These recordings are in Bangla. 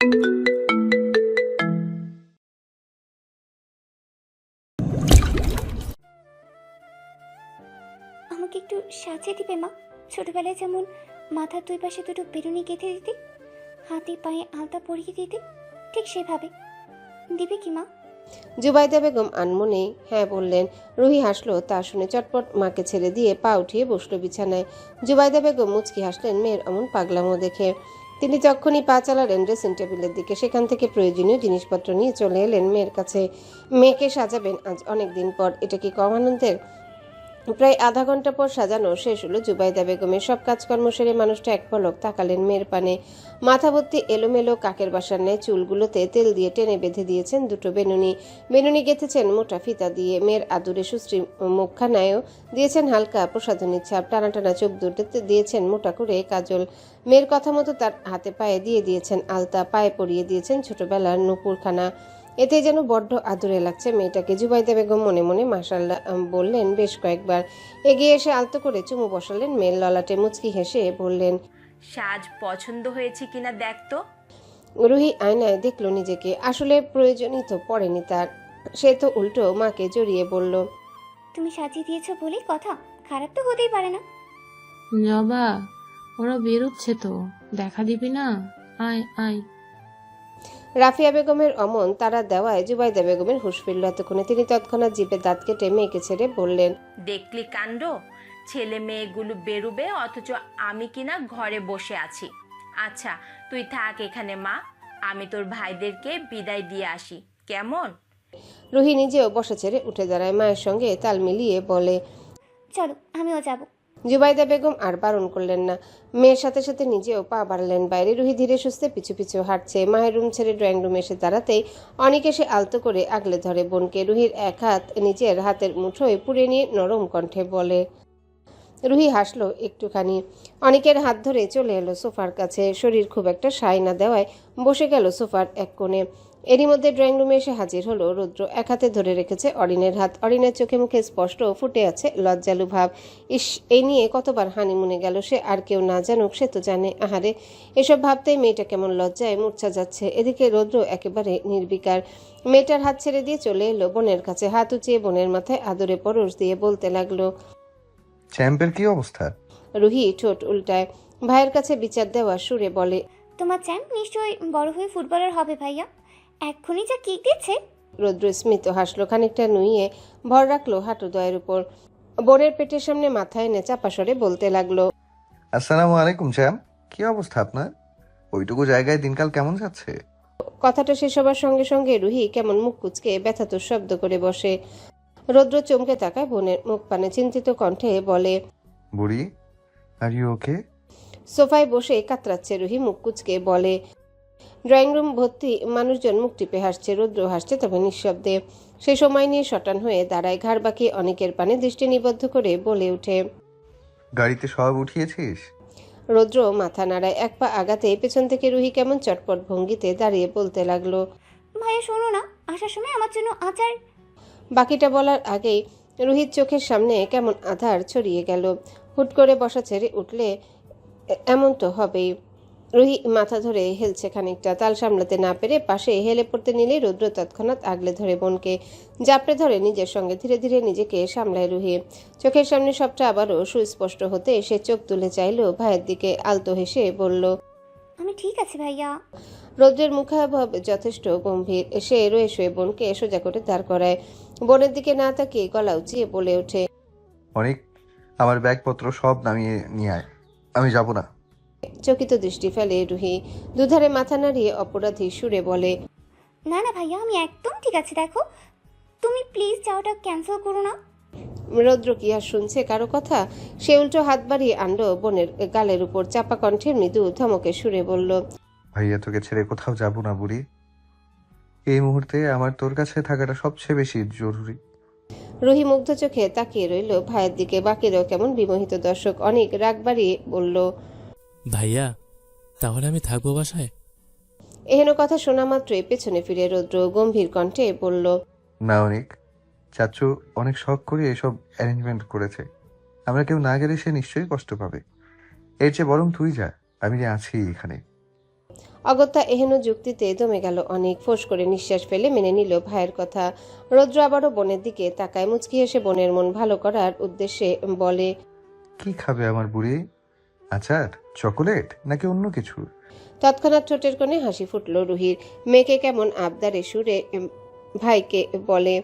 আমাকে একটু সাজিয়ে দিবে মা? ছোটবেলায় যেমন মাথার দুই পাশে দুটো বেরুনি গেঁথে দিতে, হাতে পায়ে আলতা পরিয়ে দিতে, ঠিক সেভাবে দিবে কি মা? জুবাইদা বেগম আনমনেই হ্যাঁ বললেন। রুহি হাসলো তা শুনে, চটপট মাকে ছেড়ে দিয়ে পা উঠিয়ে বসলো বিছানায়। জুবাইদা বেগম মুচকি হাসলেন মেয়ের অমন পাগলামো দেখে। তিনি তখনই পা চালালেন ড্রেসিং টেবিলের দিকে। সেখান থেকে প্রয়োজনীয় জিনিসপত্র নিয়ে চলে এলেন মেয়ের কাছে। মেয়েকে সাজাবেন আজ অনেক দিন পর, এটা কি কম আনন্দের? প্রায় আধা ঘন্টা পর সাজানো শেষ হলো জুবাইদা বেগমের। সব কাজকর্ম সেরে মানুষটা এক পলক তাকালেন মেয়ের পানে। মাথা ভর্তি এলোমেলো কাকের বাসার ন্যায় চুলগুলোতে তেল দিয়ে টেনে বেঁধে দিয়েছেন দুটো বেনুনি। বেনুনি গেঁথেছেন মোটা ফিতা দিয়ে। মেয়ের আদুরে সুশ্রী মুখখানায়ও দিয়েছেন হালকা প্রসাধনীর ছাপ। টানা টানা চোখ দুটোতে দিয়েছেন মোটা করে কাজল। মেয়ের কথা মতো তার হাতে পায়ে দিয়ে দিয়েছেন আলতা, পায়ে পরিয়ে দিয়েছেন ছোটবেলার নুপুরখানা। এতে যেন বড্ড আদুরে লাগছে মেয়েটাকে। জুবাইদা বেগম মনে মনে মাশাআল্লাহ বললেন বেশ কয়েকবার। এগিয়ে এসে আলতো করে চুমু বসালেন মেয়ের ললাটে। মুচকি হেসে বললেন, সাজ পছন্দ হয়েছে কিনা দেখ তো। রুহি আয়নায় দেখল নিজেকে। আসলে প্রয়োজনই তো পড়েনি তার। সে তো উল্টো মাকে জড়িয়ে বলল, তুমি সাজিয়ে দিয়েছো বলেই কথা, খারাপ তো হতেই পারে না। জবা, ওরা বেরোচ্ছে তো, দেখা দিবি না? আয় আয়। রাফিয়া বেগমের অমন তারা দেওয়ায় জুবাইদা বেগমের হুঁশ ফিরল এতক্ষণে। তিনি তৎক্ষণাৎ জিভে দাঁত কেটে মেয়েকে ছেড়ে বললেন, দেখলি কাণ্ড, ছেলে মেয়েগুলো বেরুবে অথচ আমি কিনা ঘরে বসে আছি। আচ্ছা তুই থাক এখানে মা, আমি তোর ভাইদেরকে বিদায় দিয়ে আসি, কেমন? রুহি নিজেও বসা ছেড়ে উঠে দাঁড়ায়। মায়ের সঙ্গে তাল মিলিয়ে বলে, চলো আমিও যাব। জুবাইদা বেগম আর বারণ করলেন না। মেয়ের সাথে সাথে নিজেও পা বাড়ালেন বাইরে। রুহি ধীরে সুস্থে পিছু পিছু হাঁটছে। মায়ের রুম ছেড়ে ড্রয়িং রুমে এসে দাঁড়াতেই অনেক এসে আলতো করে আগলে ধরে বোনকে। রুহির এক হাত নিজের হাতের মুঠোয় পুড়ে নিয়ে নরম কণ্ঠে বলে। রুহি হাসলো একটুখানি। অনেকের হাত ধরে চলে এলো সোফার কাছে। শরীর খুব একটা সায় না দেওয়ায় বসে গেল সোফার এক কোণে। এরই মধ্যে ড্রয়িং রুমে এসে হাজির হলো রুদ্র। এক হাতে ধরে রেখেছে অরিনের হাত। অরিনের চোখে মুখে স্পষ্ট ফুটে আছে লজ্জালু ভাব। ইস, এই নিয়ে কতবার হানিমুনে গেল সে, আর কেউ না জানুক সে তো জানে। আহারে, এসব ভাবতেই মেয়েটা কেমন লজ্জায় মূর্ছা যাচ্ছে। এদিকে রুদ্র একেবারে নির্বিকার। মেয়েটার হাত ছেড়ে দিয়ে চলে এলো বোনের কাছে। হাত উঁচিয়ে বোনের মাথায় আদরে পরশ দিয়ে বলতে লাগলো, চ্যাম্পের কি অবস্থা? রুহি ঠোঁট উল্টায়। ভাইয়ের কাছে বিচার দেওয়া সুরে বলে, তোমার চ্যাম্প নিশ্চয়ই বড় হয়ে ফুটবলার হবে ভাইয়া, এক্ষুনি যা কিক দিচ্ছে। রুদ্র স্মিত হাসলো। খানিকটা নুইয়ে ভর রাখলো হাঁটুদয়ের উপর। বোনের পেটের সামনে মাথা এনে চাপা স্বরে বলতে লাগলো, আসসালামু আলাইকুম চ্যাম্প, কি অবস্থা আপনার? ওইটুকু জায়গায় দিনকাল কেমন যাচ্ছে? কথাটা শেষ হবার সঙ্গে সঙ্গে রুহি কেমন মুখ কুচকে ব্যথাতুর শব্দ করে বসে। রুদ্র চমকে তাকায় বোনের মুখ পানে। চিন্তিত কণ্ঠে বলে, বুড়ি, আর ইউ ওকে? সোফায় বসে কাতরাচ্ছে রুহি। মুখ কুচকে বলে। ড্রয়িং রুম ভর্তি মানুষজন মুখ টিপে হাসছে। রুদ্র হাসছে, তবে নিঃশব্দে। সে সময় নিয়ে শটান হয়ে দাঁড়ায়। ঘাড় বাঁকিয়ে অনেকের পানে দৃষ্টি নিবদ্ধ করে বলে ওঠে, গাড়িতে সব উঠিয়েছিস? রুদ্র মাথা নাড়ায়। এক পা আগাতে পেছন থেকে রুহি কেমন চটপট ভঙ্গিতে দাঁড়িয়ে বলতে লাগলো, ভাইয়া শোনো না, আসার সময় আমার জন্য আচার। বাকিটা বলার আগেই রুহির চোখের সামনে কেমন আধার ছড়িয়ে গেল। হুট করে বসা ছেড়ে উঠলে এমন তো হবেই। রুহি মাথা ধরে হেলছে খানিকটা। তাল সামলাতে না পেরে পাশে হেলে পড়তে নিলেই রুদ্র তৎক্ষণাৎ আগলে ধরে বোনকে। জাপড়ে ধরে নিজের সঙ্গে ধীরে ধীরে নিজেকে সামলায় রুহি। চোখের সামনে সবটা আবারও সুস্পষ্ট হতে সে চোখ তুলে চাইল ভাইয়ের দিকে। আলতো হেসে বলল, আমি ঠিক আছে ভাইয়া। রৌদ্রের মুখাভাব যথেষ্ট গম্ভীর। সে রয়ে শুয়ে বোনকে সোজা করে দাঁড় করায়। বোনের দিকে না তাকিয়ে গলা উঁচিয়ে বলে ওঠে, অনেক, আমার ব্যাগপত্র সব নামিয়ে নিয়ে আয়, আমি যাব না। চকিত দৃষ্টি ফেলে রুহি। দুধারে মাথা নাড়িয়ে অপরাধী সুরে বলে, না না ভাইয়া, আমি একদম ঠিক আছে। দেখো, তুমি প্লিজ যাওয়াটা ক্যান্সেল করো না। রৌদ্র কি আর শুনছে কারো কথা? সে উল্টো হাত বাড়িয়ে আনলো বোনের গালের উপর। চাপা কণ্ঠে মৃদু ধমকে সুরে বলল, ভাইয়া তোকে ছেড়ে কোথাও যাব না বুড়ি। এই মুহূর্তে আমার তোর কাছে থাকাটা সবচেয়ে বেশি জরুরি। রুহি মুগ্ধ চোখে তাকিয়ে রইল ভাইয়ের দিকে। বাকিরাও কেমন বিমোহিত দর্শক। অনেক রাগ বাড়িয়ে বলল, ভাইয়া, তাহলে আমি থাকবো বাসায়? এহেন কথা শোনা মাত্রই পেছনে ফিরে রৌদ্র গম্ভীর কণ্ঠে বলল, না অনেক, চাচু অনেক শখ করে এসব অ্যারেঞ্জমেন্ট করেছে। আমরা কেউ না গেলে সে নিশ্চয়ই কষ্ট পাবে। এর চেয়ে বরং তুই যা, আমি যে আছি এখানে। অগত্যা এহেন যুক্তিতে দমে গেল অনেক। ফোঁস করে নিঃশ্বাস ফেলে মেনে নিল ভাইয়ের কথা। রৌদ্র আবারও বোনের দিকে তাকায়, মুচকি হেসে বোনের মন ভালো করার উদ্দেশ্যে বলে, কি খাবে আমার বুড়ি? আচার, চকোলেট নাকি অন্য কিছু? তৎক্ষণাৎ ঠোঁটের কোণে হাসি ফুটল রুহির। মেয়েকে কেমন আবদারে সুরে ভাইকে বলে,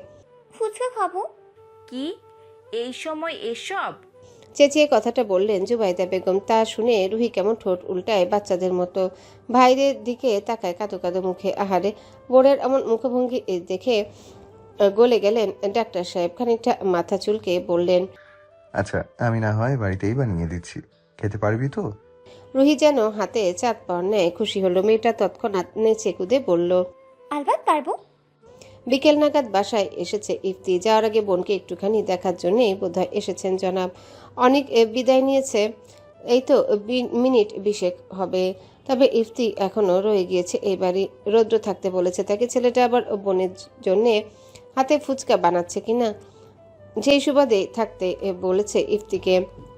ফুচকা খাবো। কি এই সময় এসব? চেঁচিয়ে কথাটা বললেন জুবাইদা বেগম। তা শুনে রুহি কেমন ঠোঁট উল্টায় বাচ্চাদের মতো, ভাইদের দিকে তাকায় কাঁদো কাঁদো মুখে। আহারে, বোনের এমন মুখভঙ্গি দেখে গলে গেলেন ডাক্তার সাহেব। খানিকটা মাথা চুলকে বললেন, আচ্ছা, আমি না হয় বাড়িতেই বানিয়ে দিচ্ছি, খেতে পারবি তো? রুহি যেন হাতে চাঁদ পাওয়ার ন্যায় খুশি হলো। মেয়েটা তৎক্ষণাৎ নেচে কুদে বলল, আলবাত পারবো। বিকেল নাগাদ বাসায় এসেছে ইফতি। যাওয়ার আগে বোনকে একটুখানি দেখার জন্যে বোধহয় এসেছেন জনাব। অনেক বিদায় নিয়েছে, এই তো মিনিট 20 হবে। তবে ইফতি এখনো রয়ে গিয়েছে এই বাড়ি। রৌদ্র থাকতে বলেছে তাকে। ছেলেটা আবার বোনের জন্যে হাতে ফুচকা বানাচ্ছে কিনা সেই সুবাদে থাকতে বলেছে ইফতিকে।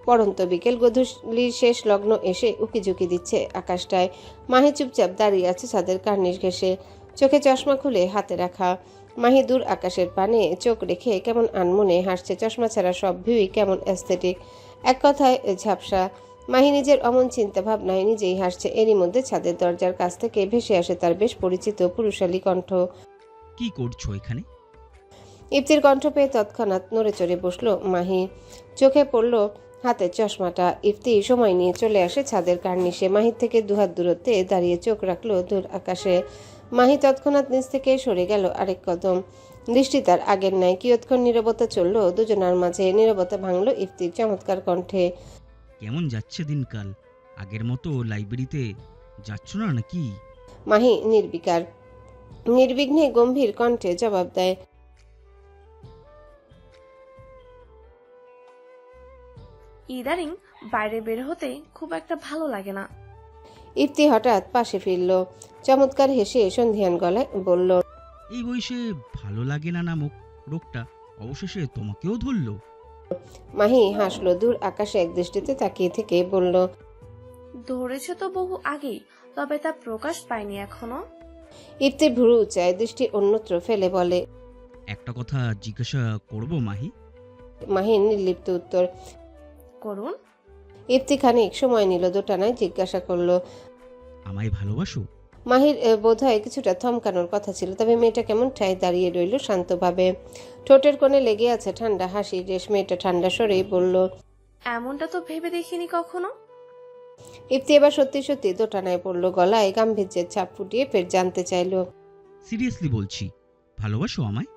পড়ন্ত বিকেল, গধূলি শেষ লগ্ন এসে উকিঝুঁকি দিচ্ছে আকাশটায়। মাহি চুপচাপ দাঁড়িয়ে আছে ছাদের কার্নিশ ঘেঁষে, চোখে চশমা খুলে হাতে রাখা। মাহি দূর আকাশের পানে চোখ রেখে কেমন আনমনে হাসছে। চশমা ছাড়া সব ভিউই কেমন অ্যাস্থেটিক, এক কথায় ঝাপসা। মাহি নিজের অমন চিন্তা ভাবনায় নিজেই হাসছে। এরই মধ্যে ছাদের দরজার কাছ থেকে ভেসে আসে তার বেশ পরিচিত পুরুষালী কণ্ঠ। কি করছো এখানে? ইফতির কণ্ঠ পেয়ে তৎক্ষণাৎ নড়ে চড়ে বসলো মাহি। চোখে পড়ল হাতের চশমাটা। ইফতি সময় নিয়ে চলে আসে ছাদের কার্নিশে। মাহির থেকে দুহাত দূরত্বে দাঁড়িয়ে চোখ রাখলো দূর আকাশে। মাহি তৎক্ষণাৎ নিচ থেকে সরে গেল আরেক কদম। দৃষ্টি তার আগের ন্যায়। কিয়ৎক্ষণ নীরবতা চলল দুজনার মাঝে। নীরবতা ভাঙল ইফতির চমৎকার কণ্ঠে। কেমন যাচ্ছে দিনকাল? আগের মতো লাইব্রেরিতে যাচ্ছ না নাকি? মাহি নির্বিকার, নির্বিঘ্নে গম্ভীর কণ্ঠে জবাব দেয়, ইদারিং বাইরে বের হতে খুব একটা ভালো লাগে না। ইফতি হঠাৎ পাশে ফিরল, চমৎকার হেসে সন্ধিয়ান গলায় বলল, এই বয়সে ভালো লাগে না নামক রোগটা অবশেষে তোমাকেও ধরলো? মাহি হাসলো। দূর আকাশে এক দৃষ্টিতে তাকিয়ে থেকে বলল, ধরেছে তো বহু আগেই, তবে তা প্রকাশ পায়নি এখনো। ইফতি ভুরু উঁচায়, দৃষ্টি অন্যত্র ফেলে বলে, একটা কথা জিজ্ঞাসা করব মাহি? মাহি নির্লিপ্ত উত্তর। করুন। ইফতি খানিক সময় নিল, দোটানায় জিজ্ঞাসা করলো, আমায় ভালোবাসো? মাহির বোধহয় কিছুটা থমকানোর কথা ছিল, তবে মেয়েটা কেমন ঠায় দাঁড়িয়ে রইল শান্তভাবে। ঠোঁটের কোণে লেগে আছে ঠান্ডা হাসি। রেশ মেয়েটা ঠান্ডা স্বরেই বলল, এমনটা তো ভেবে দেখিনি কখনো। ইফতি এবার সত্যি সত্যি দোটানায় পড়ল। গলায় গাম্ভীর্যের ছাপ ফুটিয়ে ফের জানতে চাইল, সিরিয়াসলি বলছি, ভালোবাসো আমায়?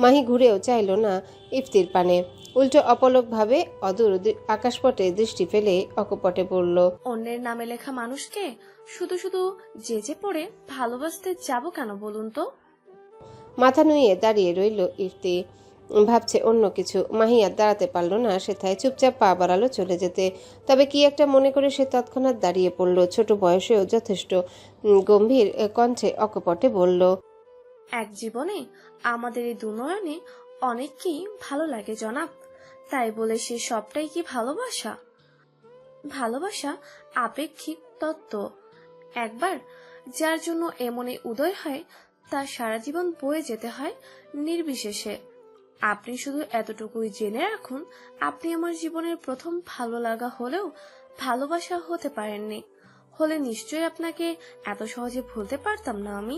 মাহি ঘুরেও চাইল না ইফতির পানে, উল্টো অপলকভাবে অদূর আকাশপটে দৃষ্টি ফেলে অকপটে বলল, অন্যের নামে লেখা মানুষকে শুধু শুধু যে পড়ে ভালোবাসতে যাব কেন বলুন তো? মাথা নুয়ে দাঁড়িয়ে রইল ইফতি, ভাবছে অন্য কিছু। মাহি আর দাঁড়াতে পারল না সেথায়, চুপচাপ পা বাড়ালো চলে যেতে। তবে কি একটা মনে করে সে তৎক্ষণাৎ দাঁড়িয়ে পড়ল। ছোট বয়সেও যথেষ্ট গম্ভীর কণ্ঠে অকপটে বলল, এক জীবনে আমাদের এই দুনয়নে অনেককেই ভালো লাগে জনাব, তাই বলে সে সবটাই কি ভালোবাসা? ভালোবাসা আপেক্ষিক তত্ত্ব। একবার যার জন্য এমনে উদয় হয়, তার সারা জীবন বয়ে যেতে হয় নির্বিশেষে। আপনি শুধু এতটুকুই জেনে রাখুন, আপনি আমার জীবনের প্রথম ভালো লাগা হলেও ভালোবাসা হতে পারেননি। হলে নিশ্চয়ই আপনাকে এত সহজে ভুলতে পারতাম না আমি।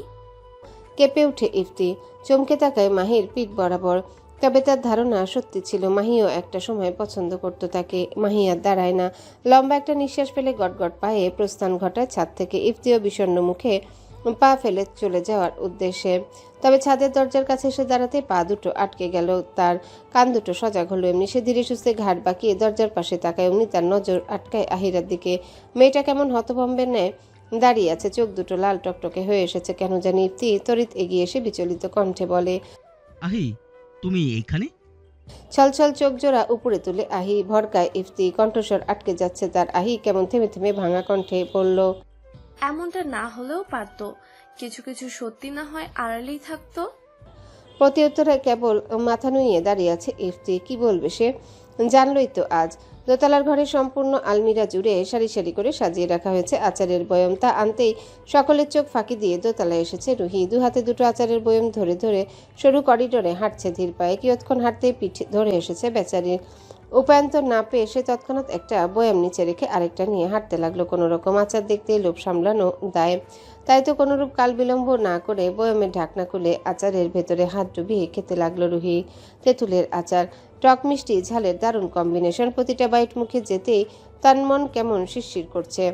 কেঁপে উঠে ইফতি, চমকে তাকায় মাহির পিঠ বরাবর। তবে তার ধারণা সত্যি ছিল, মাহিও একটা সময় পছন্দ করত তাকে। মাহি আর দাঁড়ায় না, লম্বা একটা নিঃশ্বাস ফেলে গটগট পায়ে প্রস্থান ঘটায় ছাদ থেকে। ইফতিও বিষণ্ণ মুখে পা ফেলে চলে যাওয়ার উদ্দেশ্যে। তবে ছাদের দরজার কাছে এসে দাঁড়াতে পা দুটো আটকে গেল তার। কান দুটো সজাগ হলো এমনি। সে ধীরে সুস্থে ঘাট বাঁকিয়ে দরজার পাশে তাকায়। অমনি তার নজর আটকায় আহিরার দিকে। মেয়েটা কেমন হতভম্বের ন্যায় দাঁড়িয়ে আছে, চোখ দুটো লাল টকটকে হয়ে এসেছে কেন জানি। ইফতি তড়িৎ এগিয়ে এসে বিচলিত কণ্ঠে বলে, আহি, তুমি এইখানে? ছলছল চোখ জোড়া উপরে তুলে আহি ভরকায় ইফতি। কণ্ঠস্বর আটকে যাচ্ছে তার। আহি কেমন থেমে থেমে ভাঙা কণ্ঠে বলল, এমনটা না হলেও পারতো, কিছু কিছু সত্যি না হয় আড়ালেই থাকতো। প্রতি উত্তরে কেবল মাথা নুইয়ে দাঁড়িয়ে আছে ইফতি। কি বলবে সে? জানলই তো আজ। দোতলার ঘরে সম্পূর্ণ আলমিরা জুড়ে সারি সারি করে সাজিয়ে রাখা হয়েছে আচারের বয়ম। তা আনতেই সকলের চোখ ফাঁকি দিয়ে দোতলায় এসেছে রুহি। দু হাতে দুটো আচারের বয়ম ধরে ধরে সরু করিডোরে হাঁটছে ধীর পায়ে। কিয়ৎক্ষণ হাঁটতেই পিঠ ধরে এসেছে বেচারির। উপায়ন্তর না পেয়ে সে তৎক্ষণাৎ একটা বয়াম নিচে রেখে আরেকটা নিয়ে হাঁটতে লাগলো। কোনো রকম আচার দেখতে লোভ সামলানো দায়, তাই তো কোনোরূপ কাল বিলম্ব না করে বয়ামের ঢাকনা খুলে আচারের ভেতরে হাত ডুবিয়ে খেতে লাগলো রুহি। তেঁতুলের আচার, টক মিষ্টি ঝালের দারুণ কম্বিনেশন। প্রতিটা বাইট মুখে যেতেই তার মন কেমন শিরশির করছে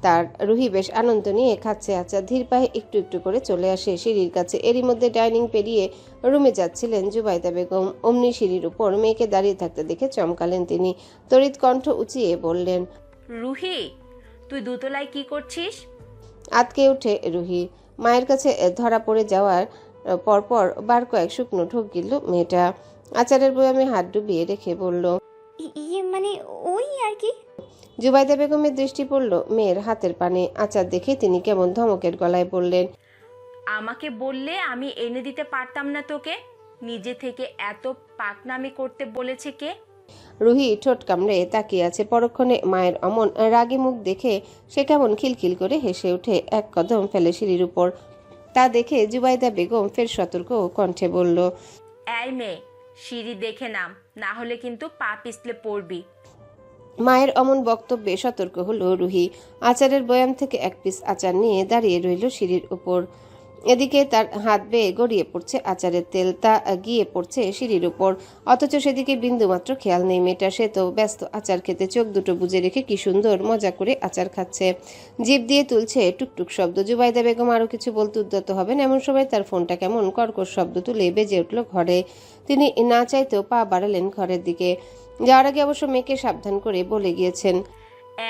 তার। রুহি বেশ আনন্দ নিয়ে খাচ্ছে আচার। ধীর পায়ে একটু একটু করে চলে আসে সিঁড়ির কাছে। এরই মধ্যে ডাইনিং পেরিয়ে রুমে যাচ্ছিলেন জুবাইদা বেগম। অমনি সিঁড়ির উপর মেয়েকে দাঁড়িয়ে থাকতে দেখে চমকালেন তিনি। তড়িৎ কণ্ঠ উঁচিয়ে বললেন, রুহি, তুই দোতলায় কি করছিস? আতকে উঠে রুহি। মায়ের কাছে ধরা পড়ে যাওয়ার পরপর বার কয়েক শুকনো ঢোক গিলল মেয়েটা। আচারের বয়ামে হাত ডুবিয়ে রেখে বলল, ইয়ে মানে ওই আর কি। জুবাইদা বেগমের দৃষ্টি পড়ল মেয়ের হাতের পানে। আচার দেখে তিনি কেমন ধমকের গলায় বললেন, আমাকে বললে আমি এনে দিতে পারতাম না তোকে? নিজে থেকে এত পাকনামি করতে বলেছে কে? রুহি ঠোঁট কামড়ে তাকিয়ে আছে। পরক্ষণে মায়ের অমন রাগী মুখ দেখে সে কেমন খিলখিল করে হেসে উঠে এক কদম ফেলে সিঁড়ির উপর। তা দেখে জুবাইদা বেগম ফের সতর্ক কণ্ঠে বলল, এই মেয়ে, সিঁড়ি দেখে নাম, না হলে কিন্তু পা পিছলে পড়বি। মায়ের অমন বক্তব্যে সতর্ক হলো রুহি। আচারের বয়াম থেকে এক পিস আচার নিয়ে দাঁড়িয়ে রইল সিঁড়ির উপর। এদিকে তার হাত বেয়ে গড়িয়ে পড়ছে আচারের তেল, তা গিয়ে পড়ছে সিঁড়ির উপর। অথচ সেদিকে বিন্দুমাত্র খেয়াল নেই মেয়েটা। সে তো ব্যস্ত আচার খেতে। চোখ দুটো বুজে রেখে কি সুন্দর মজা করে আচার খাচ্ছে। জিভ দিয়ে তুলছে টুকটুক শব্দ। জুবাইদা বেগম আরও কিছু বলতে উদ্যত হবেন, এমন সময় তার ফোনটা কেমন কর্কশ শব্দ তুলে বেজে উঠল ঘরে। তিনি না চাইতেও পা বাড়ালেন ঘরের দিকে। যাওয়ার আগে অবশ্য মেয়েকে সাবধান করে বলে গিয়েছেন,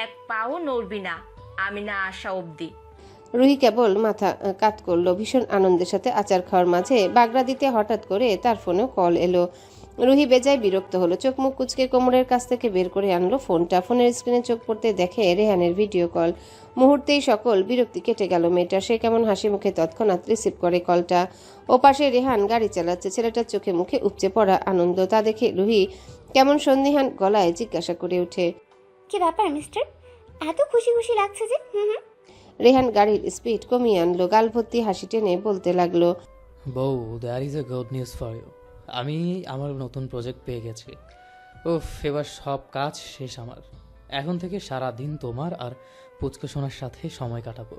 এক পাও নড়বি না আমি না আসা অবধি। রুহি কেবল মাথা কাত করলো। ভীষণ আনন্দের সাথে আচার খাওয়ার মাঝে বাগড়া দিতে হঠাৎ করে তার ফোনেও কল এলো। রুহি বেজায় বিরক্ত হলো। চোখ মুখ কুচকে কোমরের কাছ থেকে বের করে আনলো ফোনটা। ফোনের স্ক্রিনে চোখ পড়তে দেখে রেহানের ভিডিও কল। মুহূর্তেই সকল বিরক্তি কেটে গেল মেয়েটা। সে কেমন হাসি মুখে তৎক্ষণাৎ রিসিভ করে কলটা। ওপাশে রেহান গাড়ি চালাচ্ছে। ছেলেটার চোখে মুখে উপচে পড়া আনন্দ। তা দেখে রুহি কেমন সন্দিহান গলায় জিজ্ঞাসা করে ওঠে, কি ব্যাপার মিস্টার, এত খুশি খুশি লাগছে যে? হুম। রেহান গাড়ির স্পিড কমিয়ে আনলো। গাল ভর্তি হাসি টেনে বলতে লাগলো, বউ, there is a good news for you. আমি আমার নতুন প্রজেক্ট পেয়ে গেছি। উফ, এবার সব কাজ শেষ আমার। এখন থেকে সারা দিন তোমার আর পুচকে সোনার সাথে সময় কাটাবো।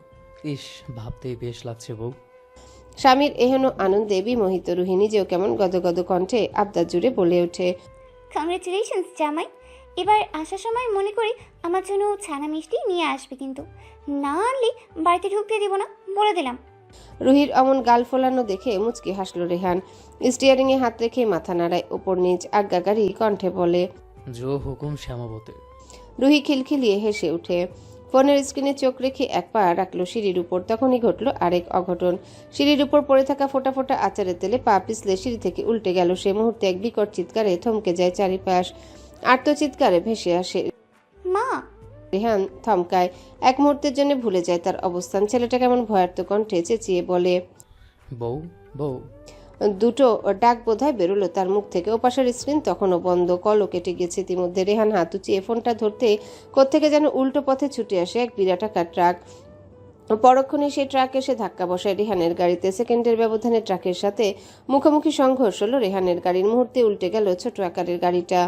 ইস, ভাবতেই বেশ লাগছে বউ। স্বামীর এহেন আনন্দে বিমোহিত রুহি নিজেও কেমন গদগদ কণ্ঠে আবদার জুড়ে বলে ওঠে, কংগ্রেচুলেশনস জামাই। এবার আসার সময় মনে করি আমার জন্য ছানা মিষ্টি নিয়ে আসবে, কিন্তু না আনলে বাড়িতে ঢুকতে দেব না, বলে দিলাম। রুহির অমন গাল ফোলানো দেখে মুচকি হাসল রেহান। স্টিয়ারিংয়ে হাত রেখে মাথা নাড়ায় ওপর নিচ আজ্ঞাকারী কণ্ঠে বলে, জো হুকুম শ্যামাবতে। রুহি খিলখিলিয়ে হেসে উঠে ফোনের স্ক্রিনে চোখ রেখে এক পা রাখলো সিঁড়ির উপর। তখনই ঘটল আরেক অঘটন। সিঁড়ির উপর পড়ে থাকা ফোটা ফোটা আচারের তেলে পা পিছলে সিঁড়ি থেকে উল্টে গেল সে। মুহূর্তে এক বিকট চিৎকারে থমকে যায় চারিপাশ। আর্তচিৎকারে ভেসে আসে। মা! রেহান থমকায়। এক মুহূর্তের জন্য ভুলে যায় তার অবস্থান। ছেলেটা কেমন ভয়ার্ত কণ্ঠে চেঁচিয়ে বলে, বউ, বউ। দুটো ডাক বোধহয় বেরোলো তার মুখ থেকে। ওপাশের স্ক্রিন তখনও বন্ধ। কলও কেটে গেছে ইতিমধ্যে। রেহান হাত উঁচিয়ে ফোনটা ধরতে কোত্থেকে যেন উল্টো পথে ছুটে আসে এক বিরাটাকার ট্রাক। পরক্ষণে সেই ট্রাক এসে ধাক্কা বসায় রেহানের গাড়িতে। সেকেন্ডের ব্যবধানে ট্রাকের সাথে মুখোমুখি সংঘর্ষ হলো রেহানের গাড়ির। মুহূর্তে উল্টে গেল ছোট আকারের গাড়িটা।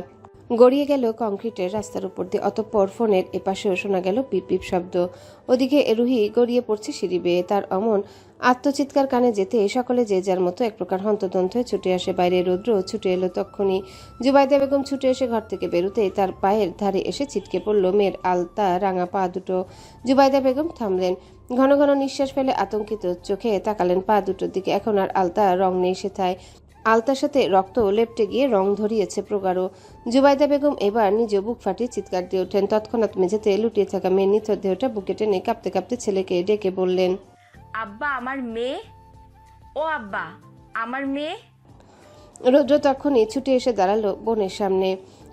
গড়িয়ে গেল কংক্রিটের রাস্তার উপর দিয়ে। অতঃপর ফোনের এপাশেও শোনা গেল পিপ পিপ শব্দ। ওদিকে রুহি গড়িয়ে পড়ছে সিঁড়ি বেয়ে। তার অমন আত্মচিৎকার কানে যেতে সকলে যে যার মতো এক প্রকার হন্তদন্ত হয়ে ছুটে আসে বাইরে। রৌদ্র ছুটে এলো তক্ষুনি। জুবাইদা বেগম ছুটে এসে ঘর থেকে বেরোতেই তার পায়ের ধারে এসে ছিটকে পড়ল মেয়ের আলতা রাঙা পা দুটো। জুবাইদা বেগম থামলেন। ঘন ঘন নিঃশ্বাস ফেলে আতঙ্কিত চোখে তাকালেন পা দুটোর দিকে। এখন আর আলতা রং নেই সেথায়। আলতার সাথে রক্ত লেপটে গিয়ে রং ধরিয়েছে প্রগাঢ়। জুবাইদা বেগম এবার নিজ বুক ফাটিয়ে চিৎকার দিয়ে ওঠেন। তৎক্ষণাৎ মেঝেতে লুটিয়ে থাকা মেয়ের নিথর দেহটা বুকে টেনে কাঁপতে কাঁপতে ছেলেকে ডেকে বললেন, আব্বা, আমার মেয়ে। ও আব্বা, আমার মেয়ে। রৌদ্র তখনই ছুটে এসে দাঁড়ালো বোনের সামনে।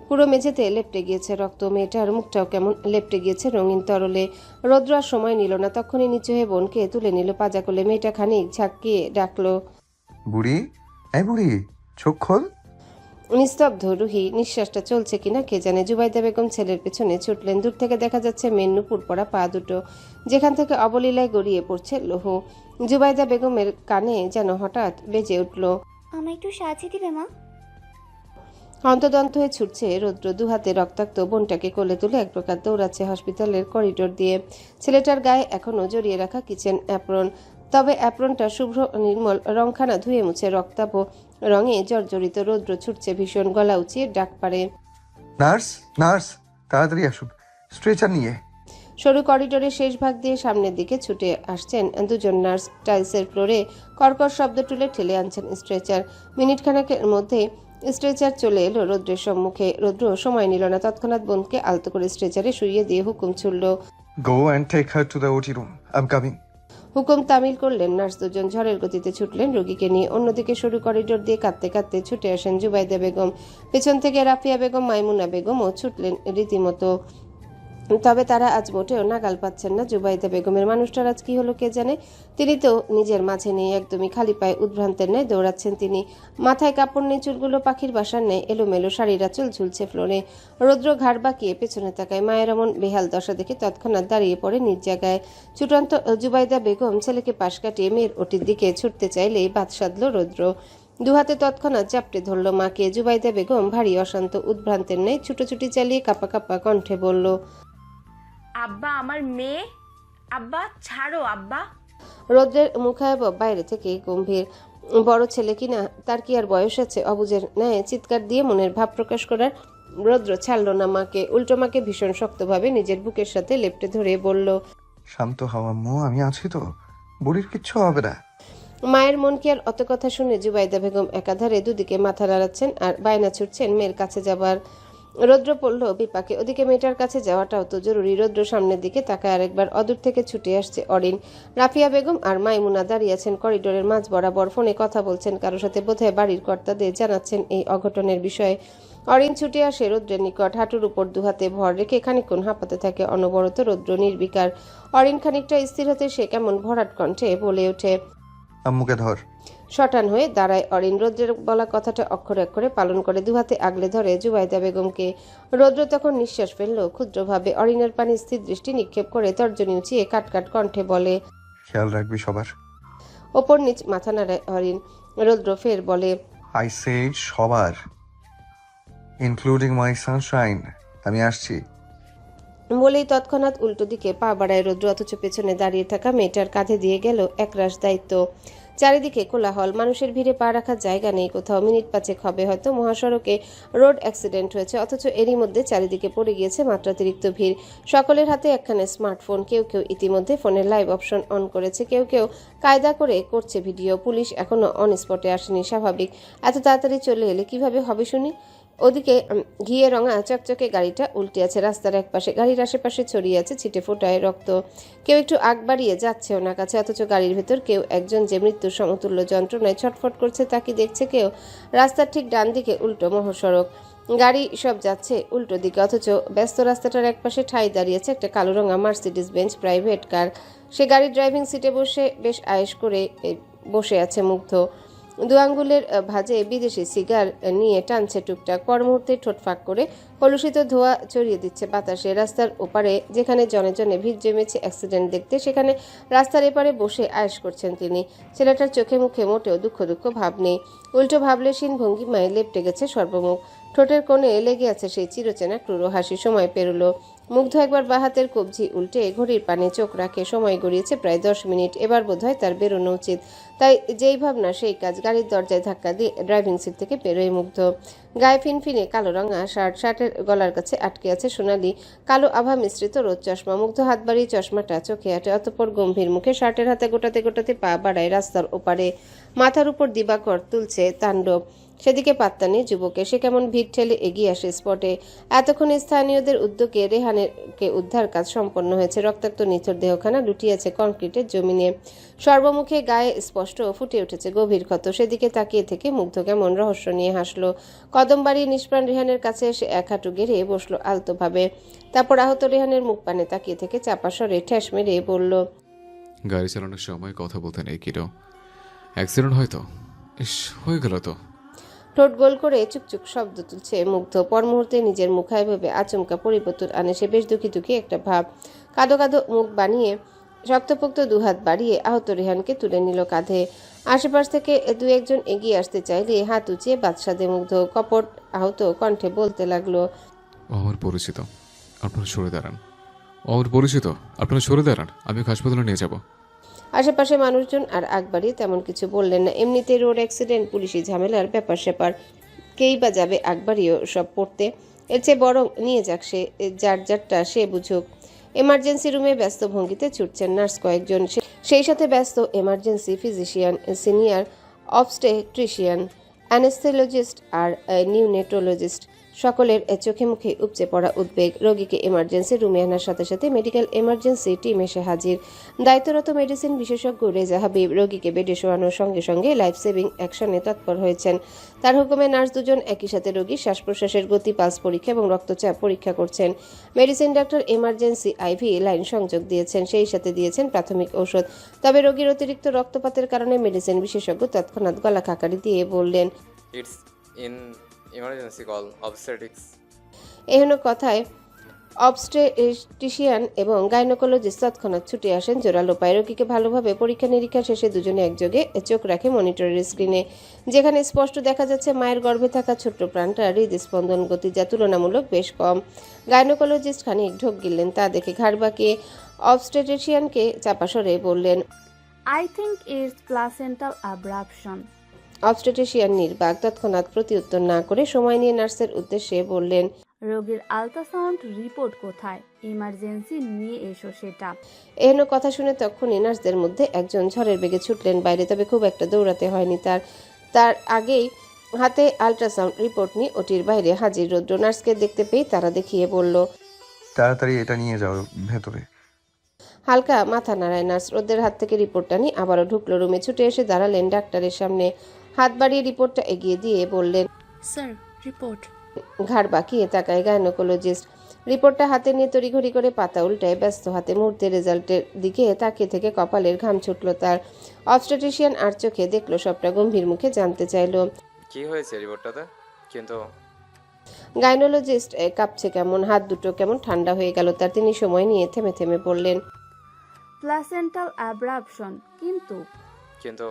পুরো মেঝেতে লেপটে গিয়েছে রক্ত। মেয়েটার মুখটাও কেমন লেপটে গিয়েছে রঙিন তরলে। রৌদ্র আর সময় নিল না। তখনই নিচু হয়ে বোনকে তুলে নিল পাজা কোলে। মেয়েটা খানিক ঝাঁকিয়ে ডাকলো, বুড়ি, এই বুড়ি, চোখ খোল। নিস্তব্ধ রুহি, নিঃশ্বাসটা চলছে কিনা কে জানে। জুবাইদা বেগম ছেলের পেছনে ছুটলেন। দূর থেকে দেখা যাচ্ছে মেয়ের নুপুর পরা পা দুটো, যেখান থেকে অবলীলায় গড়িয়ে পড়ছে লৌহ। জুবাইদা বেগমের কানে যেন হঠাৎ বেজে উঠল। আমায় একটু সাহায্য দিবে মা? হন্তদন্ত হয়ে ছুটছে রৌদ্র, দুহাতে রক্তাক্ত বোনটাকে কোলে তুলে এক প্রকার দৌড়াচ্ছে হসপিটালের করিডোর দিয়ে। ছেলেটার গায়ে এখনো জড়িয়ে রাখা কিচেন অ্যাপ্রন, তবে অ্যাপ্রনটা শুভ্র নির্মল, রংখানা ধুয়ে মুছে রক্তাভ রঙে জর্জরিত। রৌদ্র ছুটছে ভীষণ, গলা উঁচিয়ে ডাক পারে, নার্স, নার্স, তাড়াতাড়ি আসুন, স্ট্রেচার নিয়ে। সরু করিডোরের শেষ ভাগ দিয়ে সামনের দিকে ছুটে আসছেন দুজন নার্স। টাইলসের ফ্লোরে কর্কশ শব্দ তুলে ঠেলে আনছেন স্ট্রেচার। মিনিট খানেকের মধ্যে স্ট্রেচার চলে এলো রৌদ্রের সম্মুখে। রৌদ্র সময় নিল না, তৎক্ষণাৎ বোনকে আলতো করে স্ট্রেচারে শুইয়ে দিয়ে হুকুম ছুড়ল, go and take her to the OT room, I am coming. হুকুম তামিল করলেন। নার্স দুজন ঝড়ের গতিতে ছুটলেন রোগীকে নিয়ে। অন্যদিকে সরু করিডোর দিয়ে কাঁদতে কাঁদতে ছুটে আসেন জুবাইদা বেগম। পেছন থেকে রাফিয়া বেগম, মাইমুনা বেগমও ছুটলেন রীতিমতো। তবে তারা আজ মোটেও নাগাল পাচ্ছেন না জুবাইদা বেগমের। মানুষটার আজ কি হলো কে জানে। তিনি তো নিজের মাঝে নেই, একদমই খালি পায়ে উদ্ভ্রান্তের ন্যায় দৌড়াচ্ছেন তিনি। মাথায় কাপড় নেই, চুলগুলো পাখির বাসার ন্যায় এলোমেলো, শাড়ির আঁচল ঝুলছে ফ্লোরে। রৌদ্র ঘাড় বাঁকিয়ে পেছনে তাকায়। মায়ের এমন বেহাল দশা দেখে তৎক্ষণাৎ দাঁড়িয়ে পড়ে নিজ জায়গায়। ছুটন্ত জুবাইদা বেগম ছেলেকে পাশ কাটিয়ে মেয়ের ওটির দিকে ছুটতে চাইলেই বাদ সাধল রৌদ্র। দুহাতে তৎক্ষণাৎ চাপটে ধরল মাকে। জুবাইদা বেগম ভারী অশান্ত, উদ্ভ্রান্তের ন্যায় ছুটোছুটি চালিয়ে কাঁপা কাঁপা কণ্ঠে বলল, আব্বা, আমার মেয়ে। আব্বা, ছাড়ো আব্বা। রৌদ্রের মুখায়ব বাইরে থেকে গম্ভীর। বড় ছেলে কিনা, তার কি আর বয়স আছে অবুঝের ন্যায় চিৎকার দিয়ে মনের ভাব প্রকাশ করার। রৌদ্র ছাড়ল না মাকে, উল্টো মাকে ভীষণ শক্তভাবে নিজের বুকের সাথে লেপ্টে ধরে বলল, শান্ত হও আম্মু, আমি আছি তো, বুড়ির কিচ্ছু হবে না। মায়ের মন কি আর অত কথা শুনে। জুবাইদা বেগম একাধারে দুদিকে মাথা নাড়াচ্ছেন আর বায়না ছুটছেন মেয়ের কাছে যাবার। রৌদ্র পড়ল বিপাকে। ওদিকে মেয়েটার কাছে যাওয়াটাও তো জরুরি। রৌদ্র সামনের দিকে তাকায় আরেকবার। অদূর থেকে ছুটে আসছে অরিন। রাফিয়া বেগম আর মাইমুনা দাঁড়িয়ে আছেন করিডোরের মাঝ বরাবর, ফোনে কথা বলছেন কারোর সাথে, বোধহয় বাড়ির কর্তাদের জানাচ্ছেন এই অঘটনের বিষয়ে। অরিন ছুটে আসে রৌদ্রের নিকট, হাঁটুর উপর দুহাতে ভর রেখে খানিকক্ষণ হাঁপাতে থাকে অনবরত। রৌদ্র নির্বিকার। অরিন খানিকটা স্থির হতে সে কেমন ভরাট কণ্ঠে বলে ওঠে, আম্মুকে ধর। শটান হয়ে দাঁড়ায় অরিন। রৌদ্রের বলা কথাটা অক্ষরে অক্ষরে পালন করে দুহাতে আগলে ধরে জুবাইদা বেগমকে। রৌদ্র তখন নিঃশ্বাস ফেলল ক্ষুদ্রভাবে। অরিনের পানি স্থির দৃষ্টি নিক্ষেপ করে তর্জনী উঁচিয়ে কাটকাট কণ্ঠে বলে, খেয়াল রাখবি সবার। ওপর নিচ মাথা নাড়ায় অরিন। রৌদ্র ফের বলে, আই সেড সবার, ইনক্লুডিং মাই সানশাইন। আমি আসছি। বলেই তৎক্ষণাৎ উল্টো দিকে পা বাড়ায় রৌদ্র, অথচ পেছনে দাঁড়িয়ে থাকা মেয়েটার কাঁধে দিয়ে গেল একরাশ দায়িত্ব। চারিদিকে কোলাহল, মানুষের ভিড়ে পা রাখার জায়গা নেই কোথাও। মিনিট পাঁচেক হবে হয়তো মহাসড়কে রোড অ্যাক্সিডেন্ট হয়েছে, অথচ এরই মধ্যে চারিদিকে পড়ে গিয়েছে মাত্রাতিরিক্ত ভিড়। সকলের হাতে একখানে স্মার্টফোন। কেউ কেউ ইতিমধ্যে ফোনের লাইভ অপশন অন করেছে, কেউ কেউ কায়দা করে করছে ভিডিও। পুলিশ এখনো অন স্পটে আসেনি, স্বাভাবিক। এত তাড়াতাড়ি চলে এলে কিভাবে হবে শুনি। ওদিকে ঘিয়ে রঙা চকচকে গাড়িটা উল্টে আছে রাস্তার একপাশে। গাড়ির আশেপাশে ছড়িয়ে আছে ছিটে ফোটায় রক্ত। কেউ একটু আগ বাড়িয়ে যাচ্ছে ওনার কাছে, অথচ গাড়ির ভেতর কেউ একজন যে মৃত্যুর সমতুল্য যন্ত্রণায় ছটফট করছে তা কি দেখছে কেউ। রাস্তার ঠিক ডান দিকে উল্টো মহাসড়ক, গাড়ি সব যাচ্ছে উল্টো দিকে, অথচ ব্যস্ত রাস্তাটার একপাশে ঠাঁই দাঁড়িয়েছে একটা কালো রঙা মার্সিডিজ বেঞ্চ প্রাইভেট কার। সে গাড়ির ড্রাইভিং সিটে বসে বেশ আয়েশ করে বসে আছে মুগ্ধ। দু আঙ্গুলের ভাঁজে বিদেশি সিগার নিয়ে টানছে টুকটাক। পর মুহূর্তে ঠোঁট ফাঁক করে কলুষিত ধোঁয়া ছড়িয়ে দিচ্ছে বাতাসে। রাস্তার ওপারে যেখানে জনে জনে ভিড় জমেছে অ্যাক্সিডেন্ট দেখতে, সেখানে রাস্তার এপারে বসে আয়েশ করছেন তিনি। ছেলেটার চোখে মুখে মোটেও দুঃখ দুঃখ ভাব নেই, উল্টো ভাবলেশীন ভঙ্গিমায় লেপটে গেছে সর্বমুখ। ঠোঁটের কোণে লেগে আছে সেই চিরচেনা ক্রুড়ো হাসি। সময় পেরোলো। মুগ্ধ একবার বাহাতের কবজি উল্টে ঘড়ির পানে চোখ রাখে। সময় গড়িয়েছে প্রায় 10 মিনিট। এবার বোধহয় তার বেরোনো উচিত। তাই যেই ভাবনা সেই কাজ। গাড়ির দরজায় ধাক্কা দিয়ে ড্রাইভিং সিট থেকে বেরোয় মুগ্ধ। গায়ে ফিনফিনে কালো রঙা শার্ট, শার্টের গলার কাছে আটকে আছে সোনালি কালো আভা মিশ্রিত রোদ চশমা। মুগ্ধ হাত বাড়িয়ে চশমাটা চোখে আটে, অতঃপর গম্ভীর মুখে শার্টের হাতে গোটাতে গোটাতে পা বাড়ায় রাস্তার ওপারে। মাথার উপর দিবাকর তুলছে তাণ্ডব। সেদিকে পাত্তা নেই যুবকের। সে কেমন ভিড় ঠেলে এগিয়ে আসে স্পটে। এতক্ষণ স্থানীয়দের উদ্যোগে রেহানের উদ্ধার কাজ সম্পন্ন হয়েছে। রক্তাক্ত নিথর দেহখানা লুটিয়েছে কনক্রিটের জমিনে। সর্বমুখে গায়ে স্পষ্ট ফুটে উঠেছে গভীর ক্ষত। সেদিকে তাকিয়ে থেকে মুগ্ধ কেমন রহস্য নিয়ে হাসলো। কদম বাড়িয়ে নিষ্প্রাণ রেহানের কাছে এসে এক হাঁটু গেড়ে বসলো আলতোভাবে। তারপর আহত রেহানের মুখ পানে তাকিয়ে থেকে চাপা স্বরে ঠেস মেরে বলল, গাড়ি চালানোর সময় কথা বলতে নেই কিরো, অ্যাক্সিডেন্ট হয়তো। ইস, হয়ে গেল তো। ঠোঁট গোল করে চুকচুক শব্দ তুলছে মুগ্ধ। পর মুহূর্তে নিজের মুখায়ভাবে আচমকা পরিবর্তন আনে সে। বেশ দুঃখী দুঃখী একটা ভাব। কাঁদো কাঁদো মুখ বানিয়ে শক্তপোক্ত দুহাত বাড়িয়ে আহত রেহানকে তুলে নিল কাঁধে। আশেপাশ থেকে দু একজন এগিয়ে আসতে চাইলে হাত উঁচিয়ে বাদশাদে মুগ্ধ কপট আহত কণ্ঠে বলতে লাগলো, ও আমার পরিচিত, আপনারা সরে দাঁড়ান। ও আমার পরিচিত, আপনারা সরে দাঁড়ান, আমি ওকে হাসপাতালে নিয়ে যাব। আশেপাশে মানুষজন আর আগ বাড়িয়ে তেমন কিছু বললেন না। এমনিতে রোড অ্যাক্সিডেন্ট, পুলিশি ঝামেলার ব্যাপার স্যাপার, কেই বা যাবে আগ বাড়িয়েও সব পড়তে। এর চেয়ে বরং নিয়ে যাক সে, যার যারটা সে বুঝুক। এমার্জেন্সি রুমে ব্যস্ত ভঙ্গিতে ছুটছেন নার্স কয়েকজন, সেই সাথে ব্যস্ত এমার্জেন্সি ফিজিশিয়ান, সিনিয়র অবস্টেট্রিশিয়ান, অ্যানেস্থেলজিস্ট আর নিউনেটোলজিস্ট। সকলের চোখে মুখে উপচে পড়া উদ্বেগ। রোগীকে এমার্জেন্সি রুমে আনার সাথে সাথে মেডিকেল এমার্জেন্সি টিম এসে হাজির। দায়িত্বরত মেডিসিন বিশেষজ্ঞ রেজা হাবিব রোগীকে বেডে শোয়ানোর সঙ্গে সঙ্গে লাইফ সেভিং অ্যাকশনে তৎপর হয়েছেন। তার হুকুমে নার্স দুজন একই সাথে রোগীর শ্বাস প্রশ্বাসের গতি, পালস পরীক্ষা এবং রক্তচাপ পরীক্ষা করছেন। Medicine doctor emergency IV line সংযোগ দিয়েছেন, সেই সাথে দিয়েছেন প্রাথমিক ঔষধ। তবে রোগীর অতিরিক্ত রক্তপাতের কারণে মেডিসিন বিশেষজ্ঞ তৎক্ষণাৎ গলা খাকারি দিয়ে বললেন, it's in emergency call obstetrics. এহেন কথায় অবস্টেট্রিশিয়ান এবং গাইনোকোলজিস্ট তৎক্ষণাৎ ছুটে আসেন জোরালো পায়ে। রোগীকে ভালোভাবে পরীক্ষা নিরীক্ষা শেষে দুজনে একযোগে চোখ রাখে মনিটরের স্ক্রিনে, যেখানে স্পষ্ট দেখা যাচ্ছে মায়ের গর্ভে থাকা ছোট্ট প্রাণটা হৃদস্পন্দন গতি যা তুলনামূলক বেশ কম। গাইনোকোলজিস্ট খানিক ঢোক গিললেন, তা দেখে ঘাড় বাঁকিয়ে অবস্টেট্রিশিয়ানকে চাপা স্বরে বললেন, I think it's placental abruption. Obstetrician নির্বাক। তৎক্ষণাৎ প্রতিউত্তর না করে সময় নিয়ে নার্সের উদ্দেশ্যে বললেন, রোগীর আল্ট্রাসাউন্ড রিপোর্ট কোথায়? ইমার্জেন্সি নিয়ে এসো সেটা। এহেন কথা শুনে তখনই নার্সদের মধ্যে একজন ঝড়ের বেগে ছুটলেন বাইরে। তবে খুব একটা দৌড়াতে হয়নি তার আগেই হাতে আল্ট্রাসাউন্ড রিপোর্ট নিয়ে ওটির বাইরে হাজির রৌদ্র। নার্সকে দেখতে পেয়ে তারা দেখিয়ে বলল, তাড়াতাড়ি এটা নিয়ে যাও ভেতরে। হালকা মাথা নাড়ায় নার্স। রোদ্রের হাত থেকে রিপোর্টটা নিয়ে আবারও ঢুকলো রুমে। ছুটে এসে দাঁড়ালেন ডাক্তারের সামনে, হাত বাড়িয়ে রিপোর্টটা এগিয়ে দিয়ে বললেন, স্যার রিপোর্ট। ঘাড় বাঁকিয়ে তাকায় গাইনোকোলজিস্ট। রিপোর্টটা হাতে নিয়ে তড়িঘড়ি করে পাতা উল্টায় ব্যস্ত হাতে। মুহূর্তে রেজাল্টের দিকে তাকিয়ে থেকে কপালের ঘাম ছুটল তার। অবস্টেট্রিশিয়ান আর চোখে দেখলো সবটা, গম্ভীর মুখে জানতে চাইলো, কি হয়েছে রিপোর্টটাতে? কিন্তু গাইনোলজিস্ট কাঁপছে কেমন, হাত দুটো কেমন ঠান্ডা হয়ে গেল তার। তিনি সময় নিয়ে থেমে থেমে বললেন, প্লাসেন্টাল অ্যাব্রাপশন। কিন্তু কিন্তু